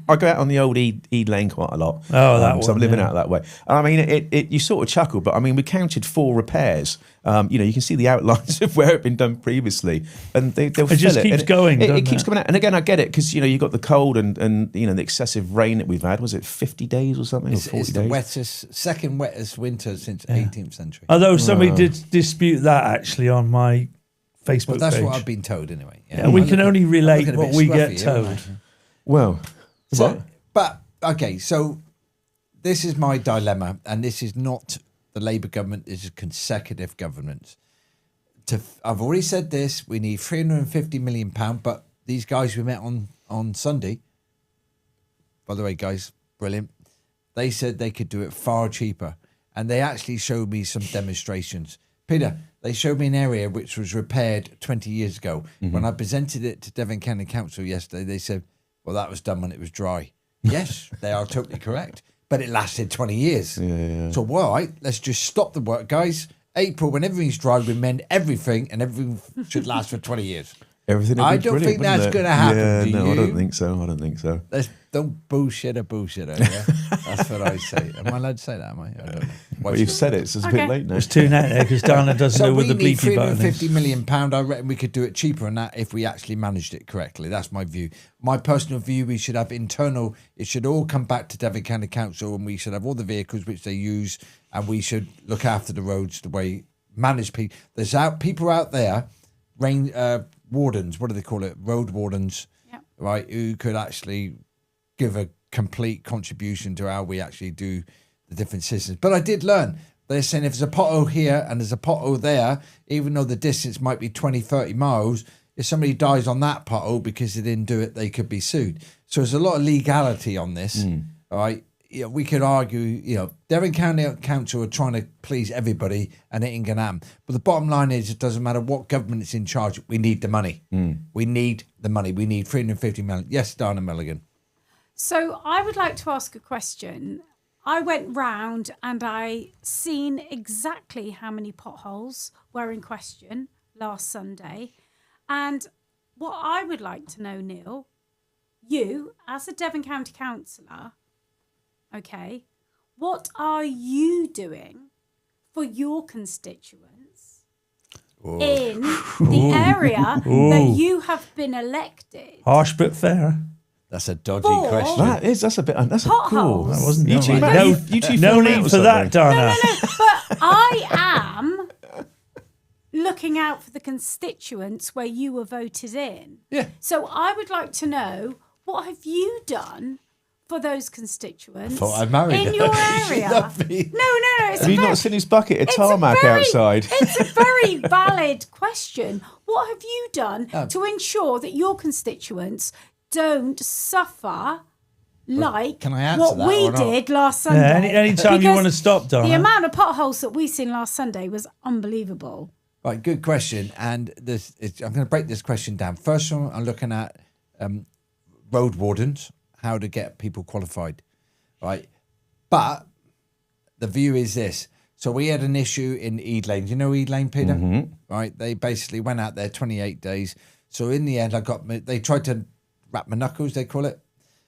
I go out on the old Ede Lane quite a lot. Oh, that so I'm one, living yeah. out that way. I mean, you sort of chuckle, but I mean, we counted 4 repairs. You can see the outlines of where it'd been done previously, and they'll fill just it. keeps And going, It doesn't keeps it? coming out. And again, I get it, because you got the cold and the excessive rain that we've had. Was it 50 days or something? it's, or 40 it's the days? second wettest winter since 18th century. Although somebody did dispute that actually on my Facebook Well, that's page. what I've been told anyway. Yeah, we can only relate looking a what bit we scruffy get here, aren't told. I? Well, So, but okay, so this is my dilemma, and this is not the Labour government; this is consecutive governments. I've already said this: we need £350 million, but these guys we met on Sunday. By the way, guys, brilliant. They said they could do it far cheaper, and they actually showed me some demonstrations. Peter, they showed me an area which was repaired 20 years ago. When I presented it to Devon County Council yesterday, they said, well, that was done when it was dry. Yes, they are totally correct. But it lasted 20 years. Yeah. So, well, all right, let's just stop the work, guys. April, when everything's dry, we mend everything, and everything should last for 20 years. everything. Would be I don't brilliant, think that's wouldn't it? gonna happen, Yeah, do no, I you? don't think so. I don't think so. Don't bullshit a bullshitter. Yeah? That's what I say. Am I allowed to say that? Am I? I don't know. Well, you've said it, so it's a Okay. bit late now. There's 2 net there because Dana doesn't So know we where the need bleepy button £350 is. million. I reckon we could do it cheaper than that if we actually managed it correctly. That's my view. My personal view, we should have internal, it should all come back to Devon County Council, and we should have all the vehicles which they use, and we should look after the roads the way manage people. There's people out there, wardens, what do they call it? Road wardens, Yep. right, who could actually give a complete contribution to how we actually do the different systems. But I did learn, they're saying if there's a pothole here and there's a pothole there, even though the distance might be 20, 30 miles, if somebody dies on that pothole because they didn't do it, they could be sued. So there's a lot of legality on this, all right? We could argue, Devon County Council are trying to please everybody and it ain't going to happen. But the bottom line is it doesn't matter what government is in charge. We need the money. We need the money. We need 350 million. Yes, Dana Milligan. So I would like to ask a question. I went round and I seen exactly how many potholes were in question last Sunday. And what I would like to know, Neil, you as a Devon County councillor, okay, what are you doing for your constituents in the area that you have been elected? Harsh but fair. That's a dodgy Four. question. That's a bit. That's a cool. Potholes. That wasn't You no, two, no, you two no filmed need or for that, something? Dana. But I am looking out for the constituents where you were voted in. Yeah. So I would like to know, what have you done for those constituents thought I married in her. your She area? loved me. No. It's Have a you very, not seen his bucket of it's a tarmac very- outside? It's a very valid question. What have you done to ensure that your constituents don't suffer like can I answer what that we or not? did last Sunday? Yeah, any time you Because want to stop, Dana. the amount of potholes that we seen last Sunday was unbelievable. Right, good question. And I'm going to break this question down. First one, I'm looking at road wardens, how to get people qualified, right? But the view is this. So we had an issue in Ede Lane. Do you know Ede Lane, Peter? Right, they basically went out there 28 days. So in the end, they tried to wrap my knuckles, they call it.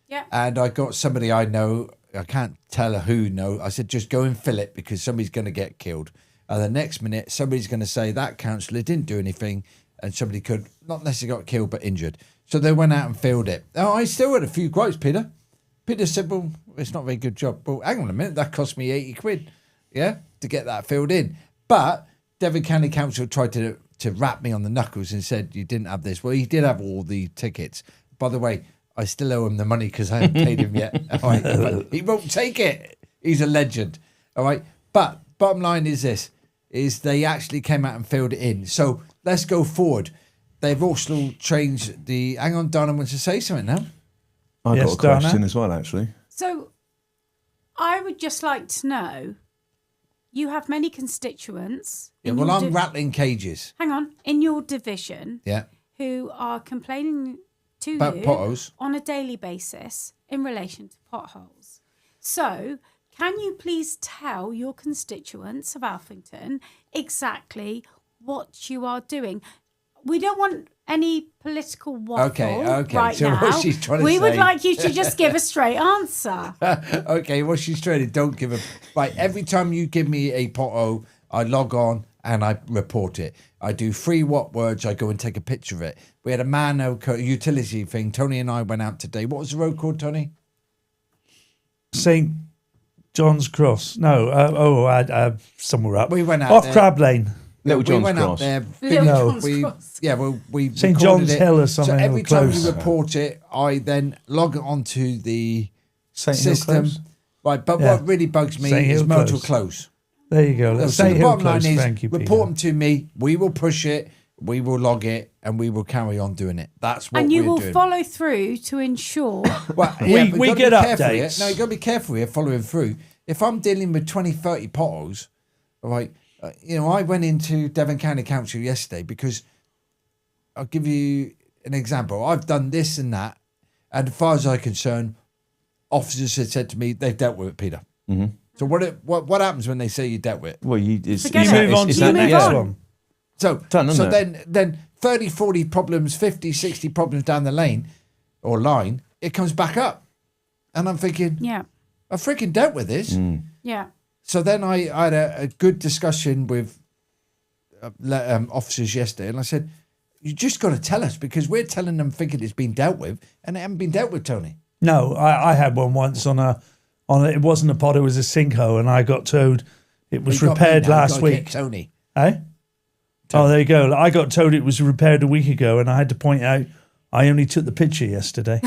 Yeah. And I got somebody I know, I can't tell who, no. I said, just go and fill it because somebody's going to get killed. And the next minute, somebody's going to say that councillor didn't do anything, and somebody could not necessarily got killed but injured. So they went out and filled it. Oh, I still had a few quotes, Peter. Peter said, well, it's not a very good job. Well, hang on a minute, that cost me 80 quid, yeah, to get that filled in. But Devon County Council tried to rap me on the knuckles and said, you didn't have this. Well, he did have all the tickets. By the way, I still owe him the money because I haven't paid him yet. All right, but he won't take it. He's a legend. All right. But bottom line is this, is they actually came out and filled it in. So let's go forward. They've also changed the... Hang on, Donna wants to say something now. I've Yes, got a question Donna? as well, actually. So I would just like to know, you have many constituents. Yeah, in well, your I'm rattling cages. hang on, in your division, Yeah. who are complaining to About you potholes. on a daily basis in relation to potholes. So, can you please tell your constituents of Alphington exactly what you are doing? We don't want any political waffle Okay. right So now. what she's trying to we would say- like you to just give a straight answer. Okay, well, she's trying. Don't give a... Right, every time you give me a pothole, I log on and I report it. I do 3 what words. I go and take a picture of it. We had a utility thing. Tony and I went out today. What was the road called, Tony? St. John's Cross. No, somewhere up. We went out off there. Crab Lane. Little John's we went Cross. up there. Little No. John's We, Cross. yeah, well, we St. recorded John's it. Hill or something, So every or time close. you report it, I then log it onto the St. Hill system. Close? Right, but Yeah. what really bugs me St. is Hill Myrtle Close. Close. There you go. So St. the Hill bottom line Close. is, Thank you, Peter. report them to me. We will push it. We will log it, and we will carry on doing it. That's what And you we're will doing. follow through to ensure. Well, We but you get gotta be careful here. updates. No, you got to be careful here, following through. If I'm dealing with 20, 30 potholes, all right, I went into Devon County Council yesterday because I'll give you an example. I've done this and that, and as far as I'm concerned, officers had said to me they've dealt with it, Peter. Mm-hmm. So what happens when they say you dealt with it? Well, you Forget You it. move on to You the move next on. one. So, Done, isn't it? then 30, 40 problems, 50, 60 problems down the lane or line, it comes back up. And I'm thinking, Yeah. I freaking dealt with this. Yeah. So then I had a good discussion with officers yesterday, and I said, you just got to tell us, because we're telling them thinking it's been dealt with, and it hasn't been dealt with, Tony. No, I had one once on a. It wasn't a pod, it was a sinkhole, and I got told it was You got me repaired now, you last gotta get week. Tony. Eh? Oh, there you go. I got told it was repaired a week ago, and I had to point out I only took the picture yesterday.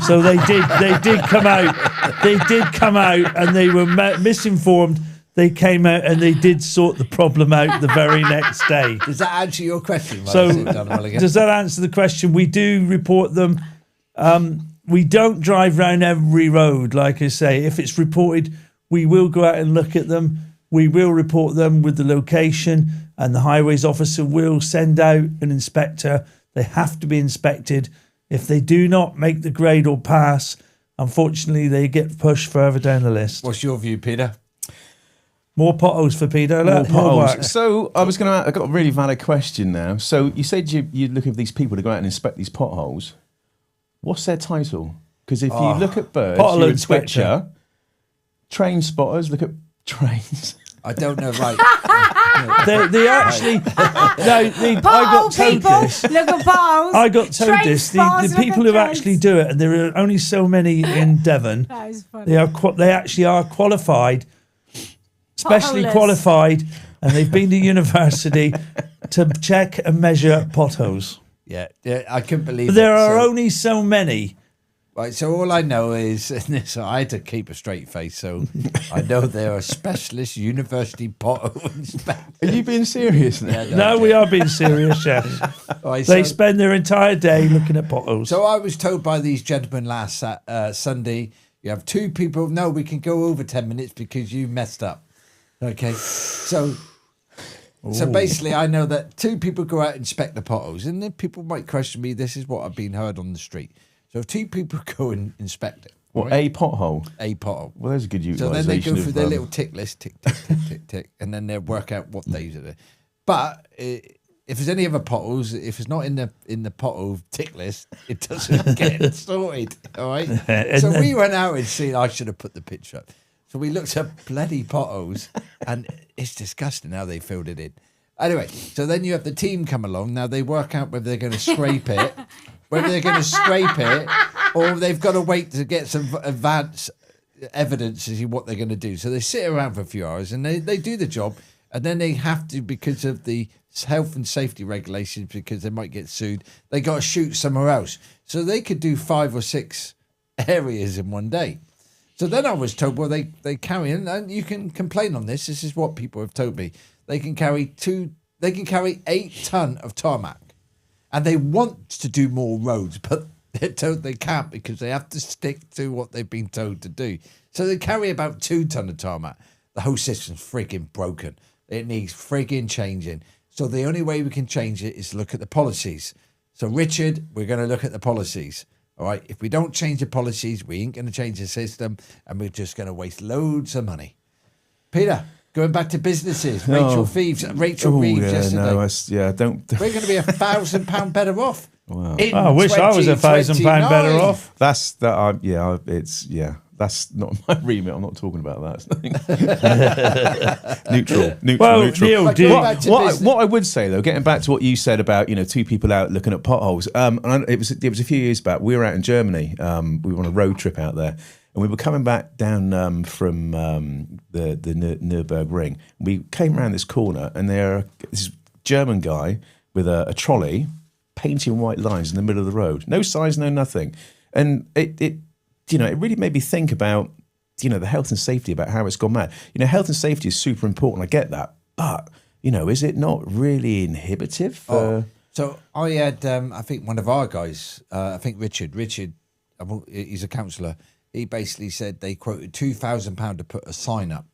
So they did come out. They did come out, and they were misinformed. They came out and they did sort the problem out the very next day. Does that answer your question? So Donna Mulligan? does that answer the question? We do report them. We don't drive round every road, like I say. If it's reported, we will go out and look at them. We will report them with the location, and the highways officer will send out an inspector. They have to be inspected. If they do not make the grade or pass, unfortunately, they get pushed further down the list. What's your view, Peter? More potholes for Peter. More More work. potholes. So I got a really valid question now. So you said you look at these people to go out and inspect these potholes. What's their title? Because if you look at birds, Pothole you're inspector. inspector. Train spotters look at trains. I don't know, right. They actually. I got Pothole told people, this. look at potholes. I got told Train this. spotters, The look people at who trains. actually do it, and there are only so many in Devon. That is funny. They actually are qualified, specially Potholers. qualified, and they've been to university to check and measure potholes. Yeah, I couldn't believe But there it. are So- only so many. Right, so all I know is, and this, I had to keep a straight face, so I know there are specialist university pothole inspectors. Are you being serious now? No, we are being serious, yes. Right, They so, spend their entire day looking at potholes. so I was told by these gentlemen last Sunday, you have 2 people, no, we can go over 10 minutes because you messed up. Okay, so basically I know that 2 people go out and inspect the potholes, and then people might question me, this is what I've been heard on the street. So 2 people go and inspect it. What, right? a pothole? A pothole. Well, there's a good So utilisation then they go of, through their little tick list, tick, tick, tick, tick, tick, and then they'll work out what days it is. But if there's any other potholes, if it's not in the pothole tick list, it doesn't get sorted. All right. So we went out and seen. I should have put the picture up. So we looked at bloody potholes, and it's disgusting how they filled it in. Anyway, so then you have the team come along. Now they work out whether they're going to scrape it, or they've got to wait to get some advance evidence as to what they're going to do. So they sit around for a few hours and they do the job, and then they have to, because of the health and safety regulations, because they might get sued, they got to shoot somewhere else. So they could do 5 or 6 areas in one day. So then I was told, well, they carry, and you can complain on this. This is what people have told me. They can carry 8 ton of tarmac, and they want to do more roads, but they're told they can't because they have to stick to what they've been told to do. So they carry about 2 ton of tarmac. The whole system's freaking broken. It needs freaking changing. So the only way we can change it is look at the policies. So Richard, we're going to look at the policies. All right, if we don't change the policies, we ain't going to change the system, and we're just going to waste loads of money. Peter, going back to businesses, Rachel Reeves yesterday. Don't. We're going to be £1,000 better off. Wow. I wish I was £1,000 better off. That's not my remit. I'm not talking about that. neutral. Well, Neil, What I would say though, getting back to what you said about 2 people out looking at potholes. And it was a few years back. We were out in Germany. We were on a road trip out there, and we were coming back down from the Nürburgring. We came around this corner, and this German guy with a trolley painting white lines in the middle of the road. No signs, no nothing, and it really made me think about, the health and safety, about how it's gone mad. Health and safety is super important. I get that. But, is it not really inhibitive? So I had, I think one of our guys, I think Richard, he's a counsellor. He basically said they quoted £2,000 to put a sign up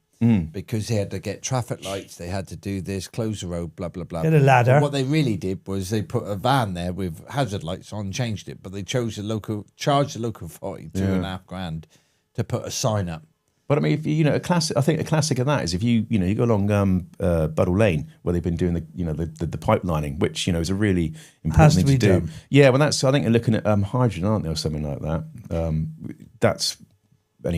because they had to get traffic lights. They had to do this, close the road, blah, blah, blah. Get a ladder. But what they really did was they put a van there with hazard lights on, changed it, but they charged the local authority £2,500 to put a sign up. But I mean, if a classic, I think a classic of that is if you go along Buddle Lane where they've been doing the pipelining, which is a really important thing to do. Done. Yeah, well, I think they're looking at hydrogen, aren't they, or something like that. That's by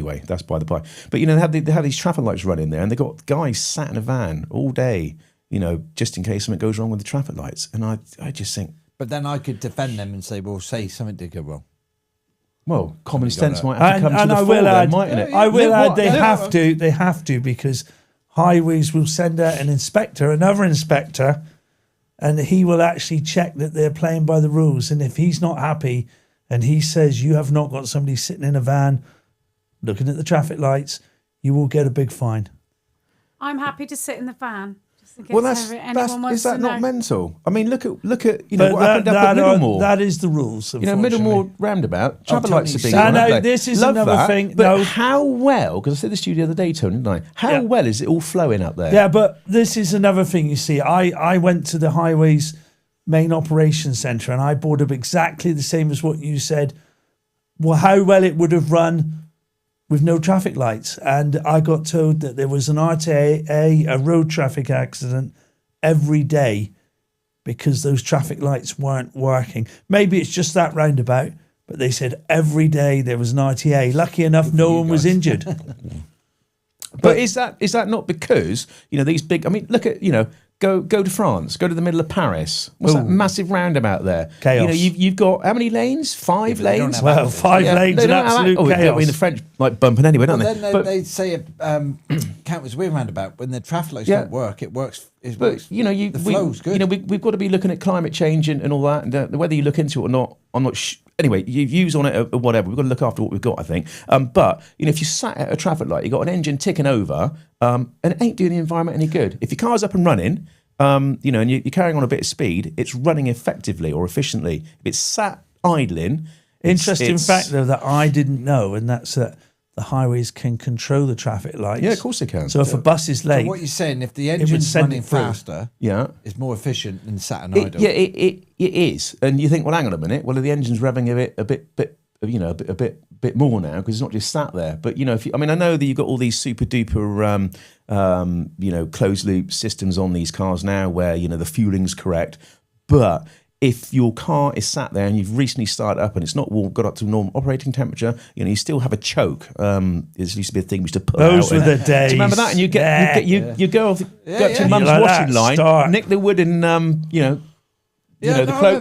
the by. But they have these traffic lights running there, and they've got guys sat in a van all day, just in case something goes wrong with the traffic lights. And I just think. But then I could defend them and say, well, say something did go wrong. Well, common sense might have to come to the fore, mightn't it? I will add, they have to, because highways will send out another inspector, and he will actually check that they're playing by the rules. And if he's not happy, and he says you have not got somebody sitting in a van looking at the traffic lights, you will get a big fine. I'm happy to sit in the van. Well, is that not mental? I mean, look at what happened up at Middlemore. That is the rules. Middlemore roundabout. Traffic lights are being on. No, this is another thing. But how well? Because I said this to you the other day, Tony, didn't I? How well is it all flowing up there? Yeah, but this is another thing. You see, I went to the highways main operations centre, and I brought up exactly the same as what you said. Well, how well it would have run with no traffic lights. And I got told that there was an RTA, a road traffic accident, every day because those traffic lights weren't working. Maybe it's just that roundabout, but they said every day there was an RTA. Lucky enough, no one was injured. But is that not because, these big, I mean, look at, go to France, go to the middle of Paris. What's that massive roundabout there? Chaos. You've got how many lanes? 5 lanes? Well, 5 lanes and absolute chaos. I mean, the French like bumping anyway, don't they? Then they say count as we're roundabout. When the traffic lights don't work, it works. The flow's good. We've got to be looking at climate change and all that. And whether you look into it or not, I'm not. Anyway, your views on it or whatever. We've got to look after what we've got, I think. But if you sat at a traffic light, you got an engine ticking over, and it ain't doing the environment any good. If your car's up and running, and you're carrying on a bit of speed, it's running effectively or efficiently. If it's sat idling, interesting fact though that I didn't know, and that's that the highways can control the traffic lights. Yeah, of course they can. So if a bus is late, so what you're saying, if the engine's running faster, it's more efficient than sat and idle. Yeah, it is. And you think, well, hang on a minute. Well, the engine's revving a bit more now because it's not just sat there. But I know that you've got all these super duper closed loop systems on these cars now where the fueling's correct, but if your car is sat there and you've recently started up and it's not warm, got up to normal operating temperature, you still have a choke. There used to be a thing we used to pull Those out. were the days. Do you remember that? And you go up to mum's Like washing that, line, start. nick the wooden, the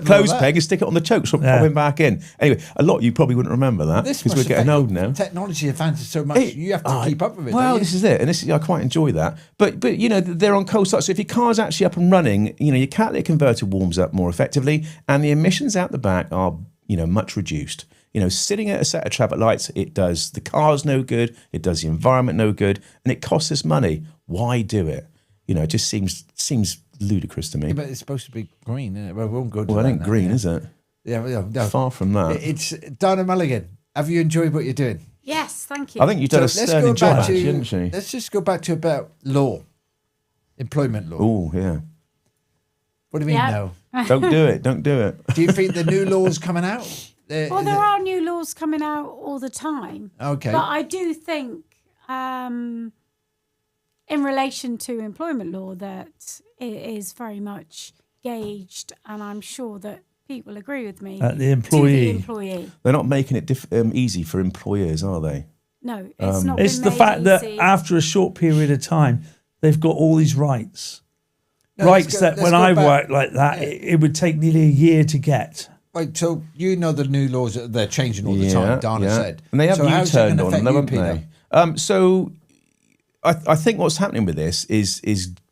clothes peg and stick it on the choke, so popping back in. Anyway, a lot of you probably wouldn't remember that This because must we're getting affect old now. Technology advances so much, you have to keep up with it. Well, don't you? this is it, and I quite enjoy that. But they're on cold start. So if your car's actually up and running, your catalytic converter warms up more effectively, and the emissions out the back are much reduced. Sitting at a set of traffic lights, it does the cars no good, it does the environment no good, and it costs us money. Why do it? It just seems ludicrous to me. Yeah, but it's supposed to be green, isn't it? Well, we won't go to Well, that it ain't now, green, yeah. is it? Yeah, no. Far from that. It's Donna Mulligan. Have you enjoyed what you're doing? Yes, thank you. I think you've done a let's sterling go job, back actually, to. haven't you? Let's just go back to about law, employment law. Oh, yeah. What do you mean Yeah. no? Don't do it. Don't do it. Do you think the new law's coming out? Well, there are new laws coming out all the time. Okay. But I do think, in relation to employment law, that it is very much gauged, and I'm sure that Pete will agree with me. At the To employee. the employee. They're not making it easy for employers, are they? No, it's not. It's been the made fact that easy. after a short period of time, they've got all these rights. No, Rights let's that go when I back. worked like that, it would take nearly a year to get. Right, so the new laws, they're changing all the time, Dana said. And they have so how's it U-turned gonna on them, affect haven't you, they? Peter? So I think what's happening with this is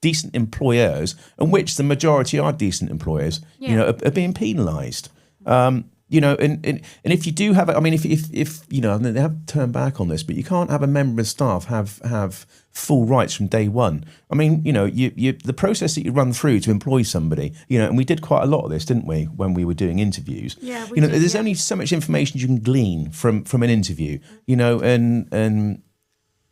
decent employers, and which the majority are decent employers, are being penalised. And if you do have, I mean, if they have turned back on this, but you can't have a member of staff have full rights from day one. I mean, the process that you run through to employ somebody, and we did quite a lot of this, didn't we, when we were doing interviews? Yeah, we did, there's yeah. only so much information you can glean from an interview, and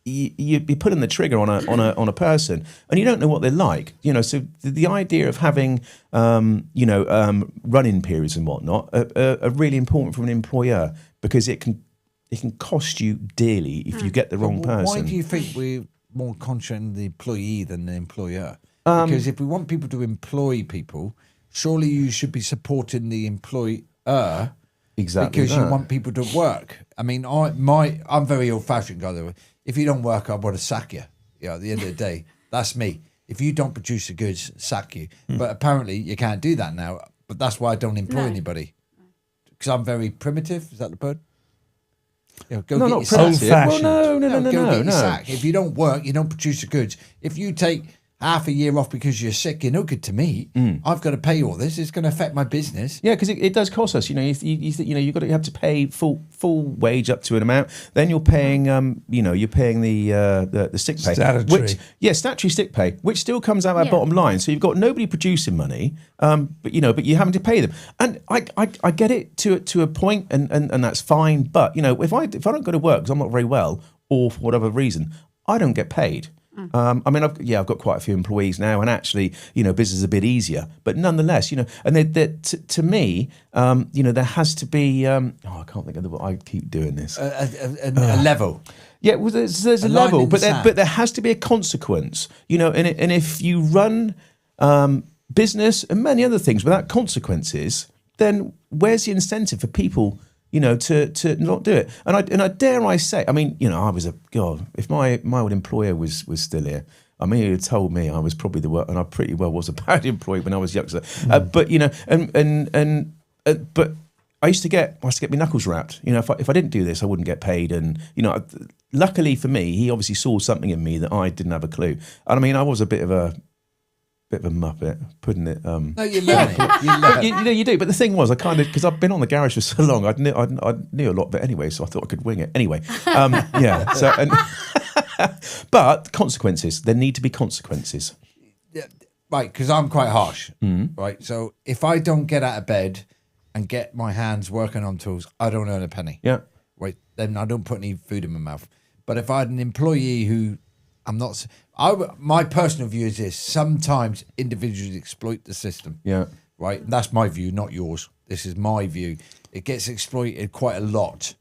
you'd be putting the trigger on a person, and you don't know what they're like. So the idea of having run-in periods and whatnot are really important for an employer, because it can cost you dearly if you get the wrong person. Why do you think we're more conscious the employee than the employer? Because if we want people to employ people, surely you should be supporting the employer. Exactly Because that. you want people to work. I mean, I'm very old-fashioned, by the way. If you don't work, I want to sack you. At the end of the day, that's me. If you don't produce the goods, sack you. But apparently you can't do that now. But that's why I don't employ anybody. Because I'm very primitive. Is that the word? Go No, get not your sack. primitive. Old-fashioned. Well, Go get your no. sack. If you don't work, you don't produce the goods. If you take half a year off because you're sick, you're no good to me. I've got to pay all this. It's going to affect my business. Yeah, because it does cost us. You have to pay full wage up to an amount. Then you're paying the sick pay, Statutory. statutory sick pay, which still comes out of our bottom line. So you've got nobody producing money, but you're having to pay them. And I get it to a point, and that's fine. But if I don't go to work because I'm not very well, or for whatever reason, I don't get paid. I mean, I've got quite a few employees now, and actually, business is a bit easier. But nonetheless, and to me, there has to be. I can't think of the. I keep doing this. A level. Yeah, well, there's a line level, in but the sand. there has to be a consequence. And if you run business and many other things without consequences, then where's the incentive for people? To not do it. And I dare I say, I mean, I was if my old employer was still here, I mean, he had told me I was probably and I pretty well was a bad employee when I was younger. But but I used to get my knuckles wrapped. If I didn't do this, I wouldn't get paid. And luckily for me, he obviously saw something in me that I didn't have a clue. And I mean, I was a bit of a muppet, putting it. No, you learn it. You learn. You do. But the thing was, I kind of, because I've been on the garage for so long, I knew a lot of it anyway, so I thought I could wing it anyway. Yeah. So, but consequences. There need to be consequences. Yeah, right, because I'm quite harsh. Right, so if I don't get out of bed and get my hands working on tools, I don't earn a penny. Yeah. Right, then I don't put any food in my mouth. But if I had an employee who I'm not, my personal view is this: sometimes individuals exploit the system. Yeah. Right, and that's my view, not yours. This is my view. It gets exploited quite a lot,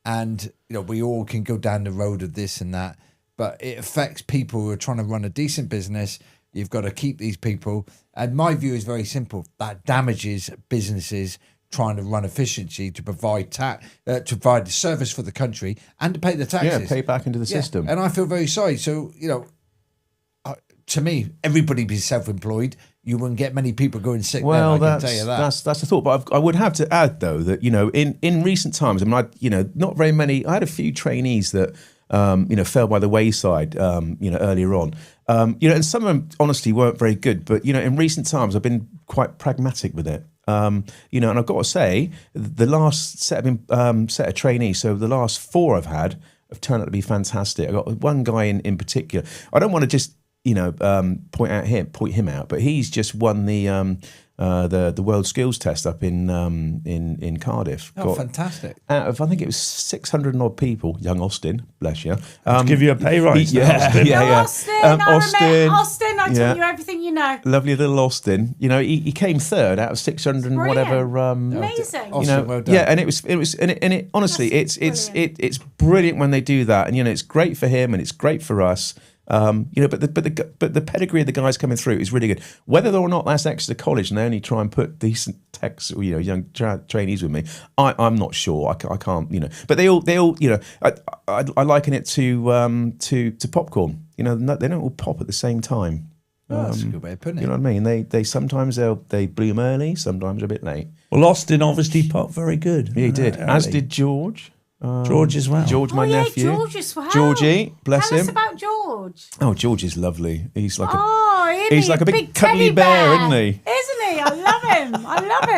and we all can go down the road of this and that, but it affects people who are trying to run a decent business. You've got to keep these people. And my view is very simple. That damages businesses trying to run efficiency to provide to provide the service for the country and to pay the taxes. Yeah, pay back into the system. And I feel very sorry. So, to me, everybody be self-employed. You wouldn't get many people going sick. Well, then, I can tell you that. that's the thought. But I would have to add, though, that in recent times, I mean, not very many. I had a few trainees that fell by the wayside, earlier on. And some of them honestly weren't very good. But in recent times, I've been quite pragmatic with it. And I've got to say, the last set of trainees, so the last 4 I've had, have turned out to be fantastic. I got one guy in particular. I don't want to just point him out, but he's just won the World Skills Test up in Cardiff. Oh, fantastic! Out of, I think it was 600 and odd people, young Austin, bless you. Give you a pay rise. Austin, I tell Yeah. you everything you know. Lovely little Austin. He came third out of 600 and whatever. Amazing. Austin, well done. Yeah, and it honestly, it's brilliant when they do that, and it's great for him and it's great for us. But the pedigree of the guys coming through is really good. Whether or not that's Exeter College and they only try and put decent techs or young trainees with me, I'm not sure. I can't. But they all I liken it to popcorn. They don't all pop at the same time. That's a good way of putting it. You know what I mean? They sometimes they bloom early, sometimes a bit late. Well, Austin obviously popped very good. Yeah, he did. As early. did George. George as well. George, my nephew. George as well. Georgie, bless Tell him. us about George. Oh, George is lovely. He's like he's like a big cuddly teddy bear, isn't he? Isn't he? I love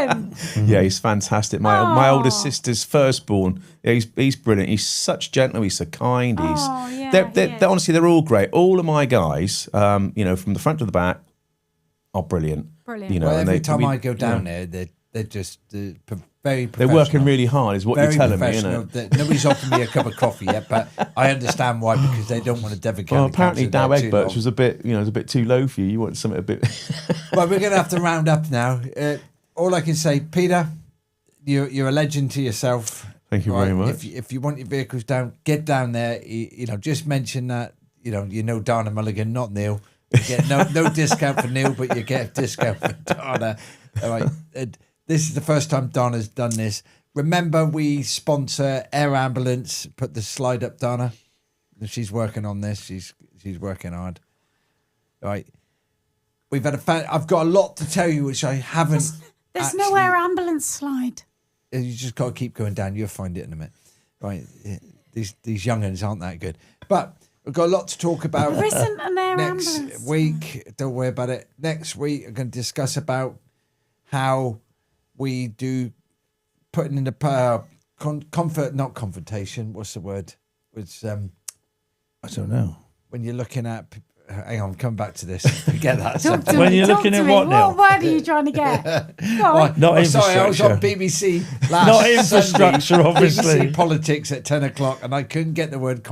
him. Yeah, he's fantastic. My older sister's firstborn. Yeah, he's brilliant. He's such gentle. He's so kind. They're honestly, they're all great. All of my guys, from the front to the back, are brilliant. Brilliant. Well, and every time I go down there, they're just very professional. They're working really hard, is what Very you're telling me, professional. isn't it? Nobody's offered me a cup of coffee yet, but I understand why, because they don't want to defecate. Well, apparently Dow Egberts was a bit too low for you. You want something a bit. Well, we're going to have to round up now. All I can say, Peter, you're a legend to yourself. Thank you very much. If you want your vehicles down, get down there. Just mention that Dana Mulligan, not Neil. You get no discount for Neil, but you get a discount for Dana. All right. This is the first time Dana's done this. Remember, we sponsor Air Ambulance. Put the slide up, Dana. She's working on this. She's working hard. All right. We've had I've got a lot to tell you, which I haven't. There's no Air Ambulance slide. You just got to keep going down. You'll find it in a minute. Right. These young'uns aren't that good. But we've got a lot to talk about. There isn't an Air Next Ambulance week. Don't worry about it. Next week, I'm going to discuss about how we do putting in the not confrontation. What's the word? It's I don't know. when you're looking at. Hang on, come back to this. Forget that. Talk to When me, you're talk looking to at me. what now? What word are you trying to get? Go on. Not I'm sorry, I was infrastructure. on BBC last Not infrastructure, Sunday, obviously. BBC politics at 10 o'clock, and I couldn't get the word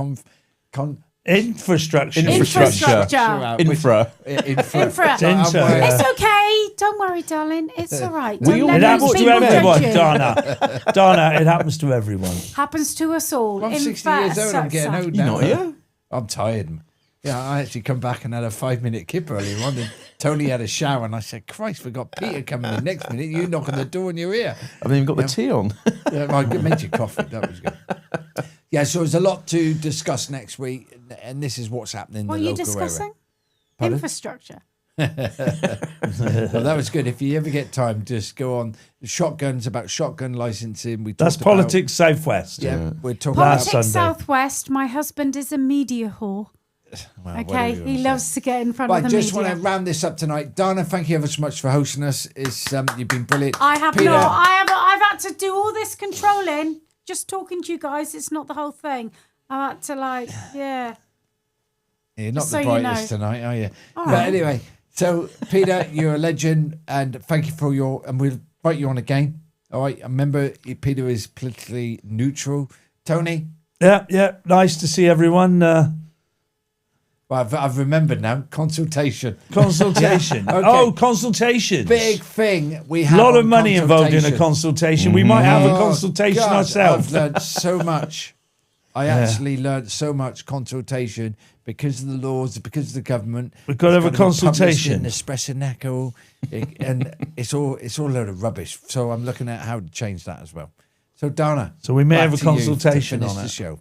Infrastructure. Infrastructure. out, Infra. Infra. Infra. It's okay. Don't worry, darling. It's all right. We Don't all- It let happens those to people everyone, judge you. Dana. Dana, it happens to everyone. Happens to us all. I'm 60 years old. I'm getting old You now. not here? I'm tired. Yeah, I actually come back and had a 5-minute kip earlier on, and Tony had a shower, and I said, "Christ, we got Peter coming in next minute. You knock on the door and you're here." I haven't even got the tea on. Yeah, I made you coffee. That was good. Yeah, so there's a lot to discuss next week, and this is what's happening in What are the you local discussing? area. Pardon? Infrastructure. Well, that was good. If you ever get time, just go on shotguns, about shotgun licensing. We That's talked about- Politics Southwest. Yeah, we're talking Last about. Politics Sunday. Southwest. My husband is a media whore. Well, Okay, whatever you he wanna say. loves to get in front Right, of the just want to media. round this up tonight. Dana, thank you ever so much for hosting us. You've been brilliant. I have Peter, not. I've had to do all this controlling. Just talking to you guys. It's not the whole thing. I've had to yeah. You're not so the you brightest know. tonight, are you? All But right. anyway, so Peter, you're a legend, and thank you for and we'll invite you on again. All right, remember, Peter is politically neutral. Tony, Yeah. Nice to see everyone. well, I've remembered now. Consultation, Consultation. Yeah, okay. Oh, consultations. big thing we A have. lot on of money involved in a consultation. consultation. We might have a Oh, consultation God, ourselves. I've learned so much. I actually learned so much consultation because of the laws, because of the government. We've got to have a consultation. In the Espresso Echo, and it's all a load of rubbish. So I'm looking at how to change that as well. So Donna, So we may back have a to you to consultation finish on the it. show.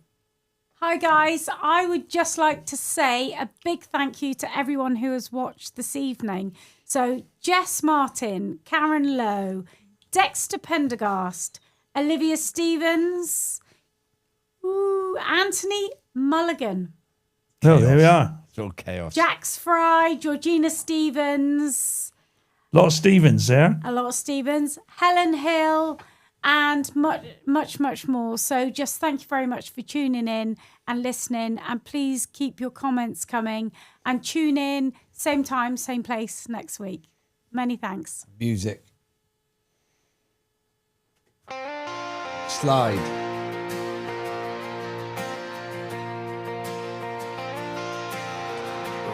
Hi guys, I would just like to say a big thank you to everyone who has watched this evening. So Jess Martin, Karen Lowe, Dexter Pendergast, Olivia Stevens, Anthony Mulligan, Oh, there we are. It's all chaos. Jax Fry, Georgina Stevens, A lot of Stevens there. a lot of Stevens, Helen Hill, and much more. So just thank you very much for tuning in and listening, and please keep your comments coming and tune in same time, same place next week. Many thanks. Music. Slide.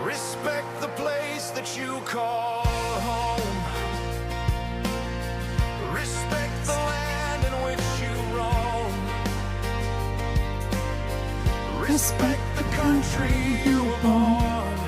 Respect the place that you call home. Respect the land in which you roam. Respect the country you were born.